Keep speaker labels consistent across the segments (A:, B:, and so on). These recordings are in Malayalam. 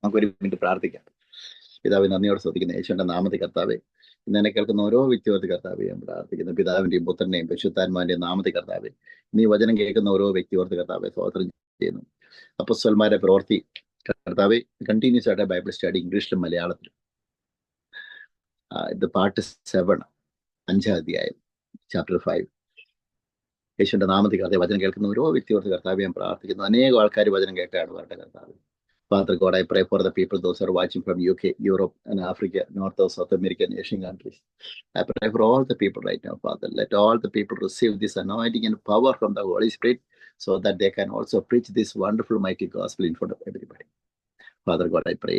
A: നമുക്കൊരു മിനിറ്റ് പ്രാർത്ഥിക്കാം. പിതാവ് നന്ദിയോടെ ശ്രദ്ധിക്കുന്ന യേശുവിന്റെ നാമത്തിൽ കർത്താവെ, ഇന്ന് എന്നെ കേൾക്കുന്ന ഓരോ വ്യക്തിയോട് കർത്താവെ ഞാൻ പ്രാർത്ഥിക്കുന്നു. പിതാവിന്റെയും പുത്രന്റെയും പരിശുദ്ധാത്മാവിന്റെയും നാമത്തിൽ കർത്താവെ, നീ വചനം കേൾക്കുന്ന ഓരോ വ്യക്തിയോർത്ത് കർത്താവെ സ്തോത്രം ചെയ്യുന്നു. അപ്പോസ്തലന്മാരുടെ പ്രവൃത്തി കർത്താവെ കണ്ടിന്യൂസ് ആയിട്ട് ബൈബിൾ സ്റ്റഡി ഇംഗ്ലീഷിലും മലയാളത്തിലും. ഇത് പാർട്ട് 7, 5-ാം അധ്യായം, ചാപ്റ്റർ 5. യേശുവിന്റെ നാമത്തിൽ കർത്താവ് വചനം കേൾക്കുന്ന ഓരോ വ്യക്തിയോർത്ത് കർത്താവെ ഞാൻ പ്രാർത്ഥിക്കുന്നു. അനേകം ആൾക്കാർ വചനം കേട്ടാണ് വരട്ടെ കർത്താവ്. Father God, I pray for the people, those who are watching from UK, Europe, and Africa, North or South America, and Asian countries. I pray for all the people right now, Father. Let all the people receive this anointing and power from the Holy Spirit so that they can also preach this wonderful, mighty gospel in front of everybody. Father God, I pray.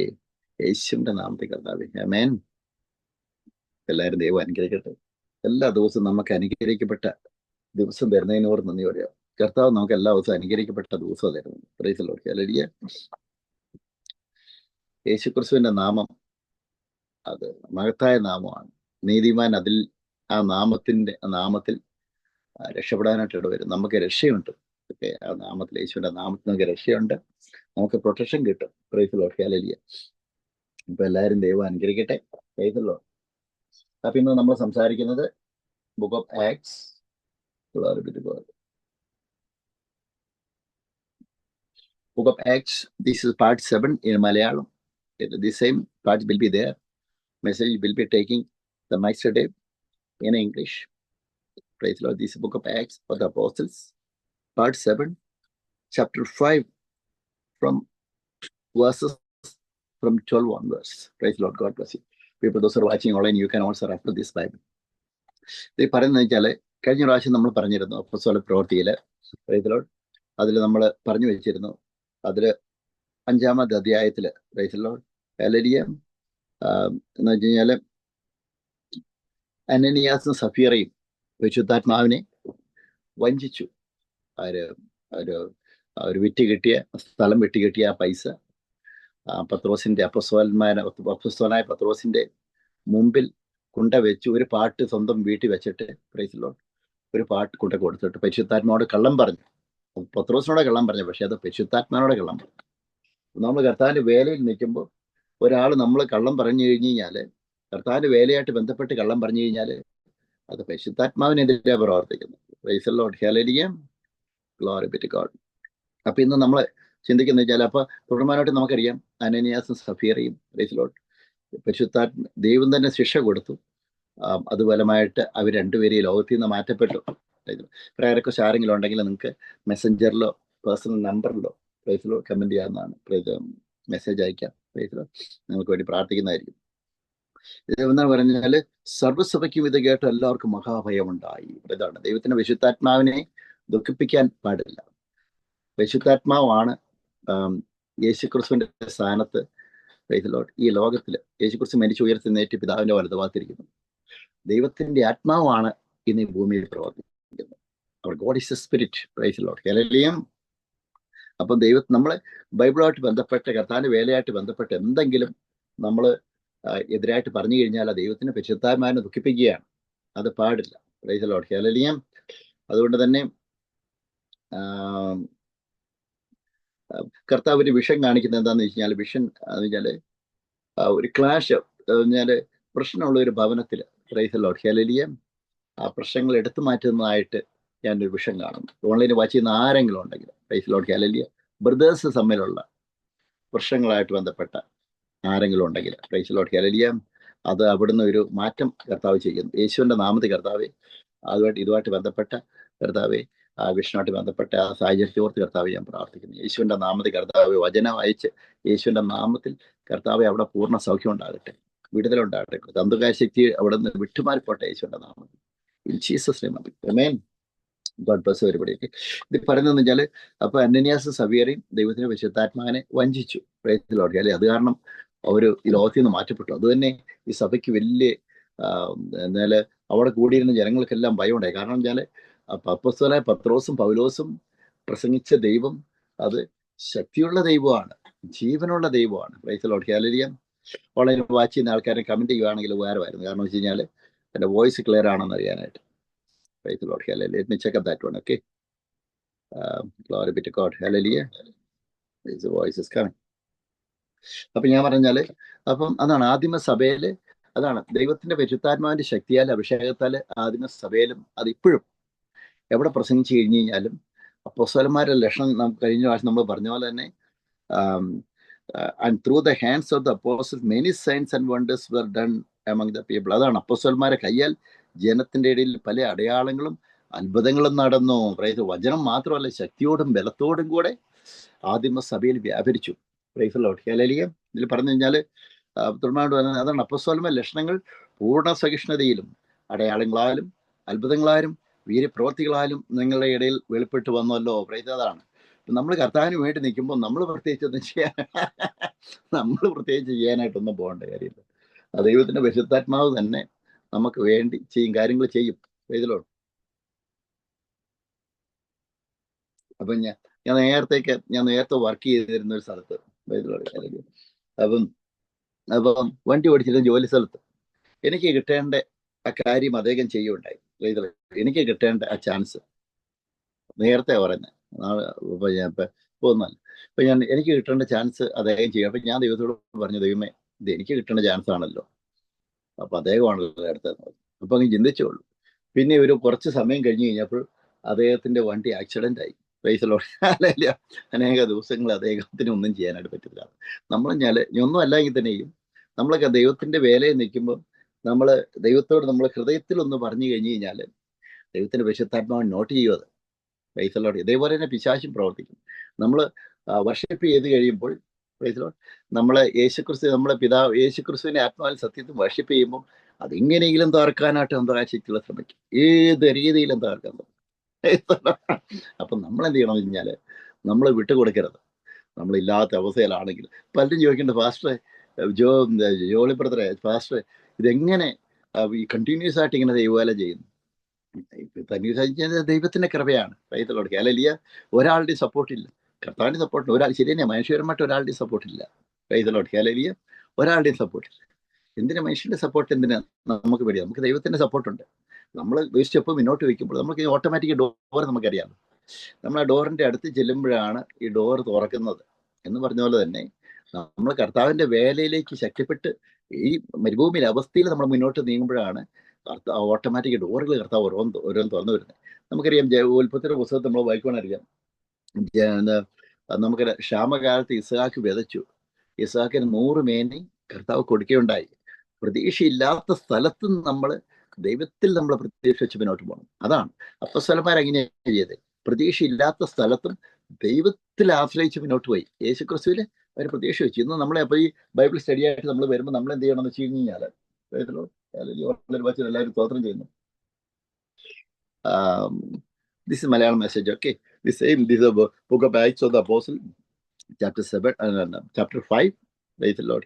A: യേശുവിന്റെ നാമത്തിൽ കർത്താവേ, ആമേൻ. എല്ലാവരും ദൈവം അനുഗ്രഹിക്കട്ടെ. എല്ലാ ദിവസവും നമുക്ക് അനുഗ്രഹിക്കപ്പെട്ട ദിവസം തരുന്നതിനോട് നന്ദി പറയാം. കർത്താവ് നമുക്ക് എല്ലാ ദിവസവും അനുഗ്രഹിക്കപ്പെട്ട ദിവസം തരുന്നു. Price the Lord. ഹല്ലേലൂയ. യേശുക്രിസ്തുവിന്റെ നാമം അത് മഹത്തായ നാമമാണ്. നീതിമാൻ അതിൽ ആ നാമത്തിൽ രക്ഷപ്പെടാനായിട്ട് ഇടവരും. നമുക്ക് രക്ഷയുണ്ട്. ഓക്കെ, ആ നാമത്തിൽ, യേശുവിന്റെ നാമത്തിൽ നമുക്ക് രക്ഷയുണ്ട്, നമുക്ക് പ്രൊട്ടക്ഷൻ കിട്ടും. Price the Lord. ഹല്ലേലൂയ. ഇപ്പൊ എല്ലാവരും ദൈവം അനുഗ്രഹിക്കട്ടെ. Price the Lord. അപ്പൊ ഇന്ന് നമ്മൾ സംസാരിക്കുന്നത് book of acts. Book of acts, this is part 7 in Malayalam. The same part will be there. Message will be taking the next day in English. Praise the Lord. This book of Acts of the Apostles, part 7, chapter 5, from verses from 12 onwards. Praise the Lord. God bless you. People, those who are watching online, you can also refer this Bible. ഇത് പറയുന്നത് വെച്ചാൽ, കഴിഞ്ഞ പ്രാവശ്യം നമ്മൾ പറഞ്ഞിരുന്നു അപ്പോസ്തല പ്രവൃത്തിയിൽ, പ്രൈസ് ദി ലോർഡ്, അതിൽ നമ്മൾ പറഞ്ഞു വെച്ചിരുന്നു, അതിൽ 5-ാമത്തെ അധ്യായത്തിൽ, പ്രൈസ് ദി ലോർഡ്, ഹല്ലേലൂയ, എന്ന് വെച്ച് കഴിഞ്ഞാൽ അനനിയാസും സഫീറയും പരിശുദ്ധാത്മാവിനെ വഞ്ചിച്ചു. അവർ സ്ഥലം വിറ്റ് കിട്ടിയ ആ പൈസ അപ്പോസ്തലനായ പത്രോസിന്റെ മുമ്പിൽ വെച്ച് ഒരു പാട്ട് സ്വന്തം വീട്ടിൽ വെച്ചിട്ട്, പ്രൈസ് ദി ലോർഡ്, ഒരു പാട്ട് കൊടുത്തിട്ട് പരിശുദ്ധാത്മാവോട് കള്ളം പറഞ്ഞു. പത്രോസിനോട് കള്ളം പറഞ്ഞു, പക്ഷെ അത് പരിശുദ്ധാത്മാവിനോട് കള്ളം പറഞ്ഞു. നമ്മൾ കർത്താവിന്റെ വേലയിൽ നിൽക്കുമ്പോൾ ഒരാൾ നമ്മൾ കള്ളം പറഞ്ഞു കഴിഞ്ഞു കഴിഞ്ഞാൽ, കർത്താവിന്റെ വേലയായിട്ട് ബന്ധപ്പെട്ട് കള്ളം പറഞ്ഞു കഴിഞ്ഞാൽ, അത് പരിശുദ്ധാത്മാവിനെതിരെ പ്രവർത്തിക്കുന്നു. Praise the Lord. Hallelujah. Glory be to God. അപ്പൊ ഇന്ന് നമ്മൾ ചിന്തിക്കുന്ന വെച്ചാൽ, അപ്പൊ തുടർമാനായിട്ട് നമുക്കറിയാം അനനിയാസും സഫീറയും, പ്രൈസ് ദി ലോർഡ്, ദൈവം തന്നെ ശിക്ഷ കൊടുത്തു. അതുഫലമായിട്ട് അവർ രണ്ടുപേരും ലോകത്തിൽ നിന്ന് മാറ്റപ്പെട്ടു. പ്രേയറൊക്കെ ആരെങ്കിലും ഉണ്ടെങ്കിൽ നിങ്ങൾക്ക് മെസ്സഞ്ചറിലോ പേഴ്സണൽ നമ്പറിലോ, പ്രൈസ് ദി ലോർഡ്, കമന്റ് ചെയ്യാവുന്നതാണ്. മെസ്സേജ് അയക്കാം. Praise the lord. നിങ്ങൾക്ക് വേണ്ടി പ്രാർത്ഥിക്കുന്നതായിരിക്കും. ഇതെന്ന് പറഞ്ഞാല് സർവ്വസഭയ്ക്കും ഇത് കേട്ട് എല്ലാവർക്കും മഹാഭയമുണ്ടായി. ഇതാണ് ദൈവത്തിന്റെ പരിശുദ്ധാത്മാവിനെ ദുഃഖിപ്പിക്കാൻ പാടില്ല. പരിശുദ്ധാത്മാവാണ് യേശുക്രിസ്തുവിന്റെ സ്ഥാനത്ത്, പ്രൈസ് ദി ലോർഡ്, ഈ ലോകത്തിൽ യേശുക്രിസ്തു മരിച്ചു ഉയർത്തുന്നേറ്റ് പിതാവിന്റെ വലതുഭാഗത്തിരിക്കുന്നു. ദൈവത്തിന്റെ ആത്മാവാണ് ഇന്ന് ഈ ഭൂമിയിൽ പ്രവർത്തിക്കുന്നത്. അവർ God is a spirit. Praise the Lord. Hallelujah. അപ്പം നമ്മളെ ബൈബിളുമായിട്ട് ബന്ധപ്പെട്ട്, കർത്താവിന്റെ വേലയായിട്ട് ബന്ധപ്പെട്ട് എന്തെങ്കിലും നമ്മൾ എതിരായിട്ട് പറഞ്ഞു കഴിഞ്ഞാൽ ആ ദൈവത്തിന്റെ പരിശുദ്ധാത്മാവിനെ ദുഃഖിപ്പിക്കുകയാണ്. അത് പാടില്ല. Price the Lord. ഹല്ലേലൂയ. അതുകൊണ്ട് തന്നെ കർത്താവ് ഒരു വിഷൻ കാണിക്കുന്നത് എന്താണെന്ന് വെച്ച് കഴിഞ്ഞാൽ, വിഷൻ എന്ന് വെച്ചാൽ ഒരു ക്ലാഷ്, പറഞ്ഞാൽ പ്രശ്നമുള്ള ഒരു ഭവനത്തിൽ, പ്രൈസ് ദി ലോർഡ്, ഹല്ലേലൂയ, ആ പ്രശ്നങ്ങൾ എടുത്തു മാറ്റുന്നതായിട്ട് ഞാനൊരു വിഷൻ കാണുന്നു. ഓൺലൈനിൽ വാച്ച് ചെയ്യുന്ന ആരെങ്കിലും ഉണ്ടെങ്കിൽ, price the Lord, hallelujah, brothers തമ്മിലുള്ള പ്രശ്നങ്ങളായിട്ട് ബന്ധപ്പെട്ട ആരെങ്കിലും ഉണ്ടെങ്കിൽ, പ്രൈസ് ദി ലോർഡ്, ഹല്ലേലൂയ, അത് അവിടുന്ന് ഒരു മാറ്റം കർത്താവ് ചെയ്യുന്നു. യേശുവിന്റെ നാമത്തിൽ കർത്താവെ, ഇതുമായിട്ട് ബന്ധപ്പെട്ട കർത്താവെ, ആ വിഷയമായിട്ട് ബന്ധപ്പെട്ട ആ സാഹചര്യത്തോർത്ത് കർത്താവ് ഞാൻ പ്രാർത്ഥിക്കുന്നു. യേശുവിന്റെ നാമത്തിൽ കർത്താവ് വചനം അയച്ച്, യേശുവിന്റെ നാമത്തിൽ കർത്താവെ അവിടെ പൂർണ്ണ സൗഖ്യം ഉണ്ടാകട്ടെ, വിടുതലുണ്ടാകട്ടെ, അന്ധകാര ശക്തി അവിടെ നിന്ന് വിട്ടുമാറിപ്പോട്ടെ യേശുവിന്റെ നാമത്തിൽ. In Jesus name. Amen. God bless everybody. ഇത് പറയുന്നതെന്ന് വെച്ചാൽ, അപ്പൊ അനനിയാസും സഫീറയും ദൈവത്തിന്റെ പരിശുദ്ധാത്മാവിനെ വഞ്ചിച്ചു. Praise the lord. അല്ലെ, അത് കാരണം അവർ ഈ ലോകത്തിൽ നിന്ന് മാറ്റപ്പെട്ടു. അത് തന്നെ ഈ സഭയ്ക്ക് വലിയ എന്നാല് അവിടെ കൂടിയിരുന്ന ജനങ്ങൾക്കെല്ലാം ഭയമുണ്ടായി. കാരണം വെച്ചാൽ അപ്പോസ്തലനായ പത്രോസും പൗലോസും പ്രസംഗിച്ച ദൈവം അത് ശക്തിയുള്ള ദൈവമാണ്, ജീവനുള്ള ദൈവമാണ്. Price the Lord. Hallelujah. Online watch ചെയ്യുന്ന ആൾക്കാരെ കമന്റ് ചെയ്യുകയാണെങ്കിൽ ഉപകാരമായിരുന്നു. കാരണം വെച്ച് കഴിഞ്ഞാൽ എൻ്റെ വോയിസ് ക്ലിയർ ആണെന്ന് അറിയാനായിട്ട്. Praise the Lord. Hallelujah. Let me check up that one. Okay. Glory be to God. Hallelujah. The voice is coming. അപ്പൊ ഞാൻ പറഞ്ഞാല് അപ്പം അതാണ് ആദിമസഭയില്, അതാണ് ദൈവത്തിന്റെ പരിശുദ്ധാത്മാവിന്റെ ശക്തിയാൽ അഭിഷേകത്താൽ ആദിമസഭയിലും അത് ഇപ്പോഴും എവിടെ പ്രസംഗിച്ചു കഴിഞ്ഞു കഴിഞ്ഞാലും അപ്പോസ്തലന്മാരുടെ ലക്ഷണം നമുക്ക് കഴിഞ്ഞ പ്രാവശ്യം നമ്മൾ പറഞ്ഞ പോലെ തന്നെ and through the hands of the apostles many signs and wonders were done among the people. അതാണ് അപ്പോസ്തലന്മാരെ കയ്യാൽ ജനത്തിന്റെ ഇടയിൽ പല അടയാളങ്ങളും അത്ഭുതങ്ങളും നടന്നു. വചനം മാത്രമല്ല, ശക്തിയോടും ബലത്തോടും കൂടെ ആദിമസഭയിൽ വ്യാപരിച്ചു. Praise lord. ഹല്ലേലൂയ. ഇതിൽ പറഞ്ഞു കഴിഞ്ഞാല് തുടർന്നായിട്ട് പറയുന്നത് അതാണ് അപ്പോസ്തലന്മാരുടെ ലക്ഷണങ്ങൾ പൂർണ്ണ സഹിഷ്ണുതയിലും അടയാളങ്ങളാലും അത്ഭുതങ്ങളാലും വീര്യപ്രവർത്തികളാലും നിങ്ങളുടെ ഇടയിൽ വെളിപ്പെട്ട് വന്നല്ലോ. പ്രൈസ്. അതാണ് നമ്മൾ കർത്താവിന് വേണ്ടി നിൽക്കുമ്പോൾ നമ്മൾ പ്രത്യേകിച്ചൊന്നും ചെയ്യാനായിട്ടൊന്നും പോകേണ്ട കാര്യമില്ല. ആ ദൈവത്തിന്റെ പരിശുദ്ധാത്മാവ് തന്നെ നമുക്ക് വേണ്ടി കാര്യങ്ങൾ ചെയ്യും. Praise Lord. അപ്പൊ ഞാൻ നേരത്തെ വർക്ക് ചെയ്തിരുന്ന ഒരു സ്ഥലത്ത്, അപ്പം വണ്ടി ഓടിച്ചിരുന്ന ജോലി സ്ഥലത്ത് എനിക്ക് കിട്ടേണ്ട ആ കാര്യം അദ്ദേഹം ചെയ്യുകയുണ്ടായി. എനിക്ക് കിട്ടേണ്ട ആ ചാൻസ് നേരത്തെ പറയുന്നത് എനിക്ക് കിട്ടേണ്ട ചാൻസ് അദ്ദേഹം ചെയ്യും. അപ്പൊ ഞാൻ ദൈവത്തോട് പറഞ്ഞു, ദൈവമേ, ഇത് എനിക്ക് കിട്ടേണ്ട ചാൻസ് ആണല്ലോ, അപ്പൊ അദ്ദേഹമാണല്ലോ എടുത്തത്. അപ്പൊ അങ്ങ് ചിന്തിച്ചോളൂ. പിന്നെ ഒരു കുറച്ച് സമയം കഴിഞ്ഞ് കഴിഞ്ഞപ്പോൾ അദ്ദേഹത്തിന്റെ വണ്ടി ആക്സിഡന്റ് ആയി. അല്ല, അനേക ദിവസങ്ങൾ അദ്ദേഹത്തിന് ഒന്നും ചെയ്യാനായിട്ട് പറ്റില്ല. നമ്മൾ ഒന്നും അല്ലെങ്കിൽ തന്നെയും നമ്മളൊക്കെ ദൈവത്തിന്റെ വേലയിൽ നിൽക്കുമ്പോൾ നമ്മൾ ദൈവത്തോട് നമ്മൾ ഹൃദയത്തിൽ ഒന്ന് പറഞ്ഞു കഴിഞ്ഞു കഴിഞ്ഞാൽ ദൈവത്തിന്റെ പരിശുദ്ധാത്മാവ് നോട്ട് ചെയ്യുന്നത്. പ്രൈസലോട്. ഇതേപോലെ തന്നെ പിശാചും പ്രവർത്തിക്കും. നമ്മൾ വർഷിപ്പ് ചെയ്ത് കഴിയുമ്പോൾ പ്രൈസലോട് നമ്മളെ യേശുക്രിസ്തു, നമ്മളെ പിതാവ് യേശുക്രിസ്തുവിനെ ആത്മാവിൽ സത്യത്തിൽ വർഷിപ്പ് ചെയ്യുമ്പോൾ അതെങ്ങനെയെങ്കിലും തകർക്കാനായിട്ട് അന്തരാശക്തികളെ ശ്രമിക്കും. ഏത് രീതിയിലും തകർക്കാൻ പറ്റും. അപ്പൊ നമ്മൾ എന്ത് ചെയ്യണമെന്ന് കഴിഞ്ഞാല് നമ്മൾ വിട്ടുകൊടുക്കരുത്. നമ്മളില്ലാത്ത അവസ്ഥയിലാണെങ്കിൽ പലരും ചോദിക്കേണ്ട, ഫാസ്റ്ററെ, ജോളി ബ്രദറെ, ഫാസ്റ്ററെ, ഇതെങ്ങനെ ഈ കണ്ടിന്യൂസ് ആയിട്ട് ഇങ്ങനെ ദൈവവേല ചെയ്യുന്നു? ദൈവത്തിന്റെ കൃപയാണ്. പ്രൈസലോട്. ഹല്ലേലൂയ. ഒരാളുടെയും സപ്പോർട്ടില്ല. കർത്താവിന്റെ സപ്പോർട്ട് ഒരാൾ ശരിയെന്നെ, മനുഷ്യപരമായിട്ട് ഒരാളുടെയും സപ്പോർട്ടില്ല. പ്രൈസലോട്. ഹല്ലേലൂയ. ഒരാളുടെയും സപ്പോർട്ടില്ല. എന്തിനാ മനുഷ്യന്റെ സപ്പോർട്ട്? എന്തിനാ നമുക്ക് പേടിയാ? നമുക്ക് ദൈവത്തിന്റെ സപ്പോർട്ടുണ്ട്. നമ്മൾ ഒരു സ്റ്റെപ്പ് മുന്നോട്ട് വയ്ക്കുമ്പോൾ നമുക്ക് ഓട്ടോമാറ്റിക് ഡോർ നമുക്കറിയാം. നമ്മൾ ആ ഡോറിന്റെ അടുത്ത് ചെല്ലുമ്പോഴാണ് ഈ ഡോർ തുറക്കുന്നത് എന്ന് പറഞ്ഞ പോലെ തന്നെ നമ്മൾ കർത്താവിന്റെ വേലയിലേക്ക് ശക്തിപ്പെട്ട് ഈ മരുഭൂമിയിലെ അവസ്ഥയിൽ നമ്മൾ മുന്നോട്ട് നീങ്ങുമ്പോഴാണ് ഓട്ടോമാറ്റിക് ഡോറുകൾ കർത്താവ് ഓരോന്ന് തുറന്നു വരുന്നത്. നമുക്കറിയാം, ഉൽപ്പത്തിയുടെ പുസ്തകത്തിൽ നമ്മൾ വായിക്കുവാനറിയാം, നമുക്ക് ക്ഷാമകാലത്ത് ഇസ്ഹാക്ക് വിതച്ചു. ഇസ്ഹാക്കിന് 100 മേനി കർത്താവ് കൊടുക്കുകയുണ്ടായി. പ്രതീക്ഷയില്ലാത്ത സ്ഥലത്തും നമ്മൾ ദൈവത്തിൽ നമ്മൾ പ്രതീക്ഷ വെച്ച് മുന്നോട്ട് പോകണം. അതാണ് അപ്പോസ്തലന്മാർ അങ്ങനെയാണ് ചെയ്തത്. പ്രതീക്ഷയില്ലാത്ത സ്ഥലത്തും ദൈവത്തിൽ ആശ്രയിച്ച് മുന്നോട്ട് പോയി. യേശുക്രിസ്തുവിൽ അവർ പ്രതീക്ഷ വെച്ചു. ഇന്ന് നമ്മളെ അപ്പോൾ ഈ ബൈബിൾ സ്റ്റഡി ആയിട്ട് നമ്മൾ വരുമ്പോൾ നമ്മൾ എന്ത് ചെയ്യണമെന്ന് വെച്ച് കഴിഞ്ഞാൽ എല്ലാവരും സ്തോത്രം ചെയ്യുന്നു. This is Malayalam message. Okay, this is the book of Acts of the Apostle, chapter 7 and chapter 5. Praise the Lord.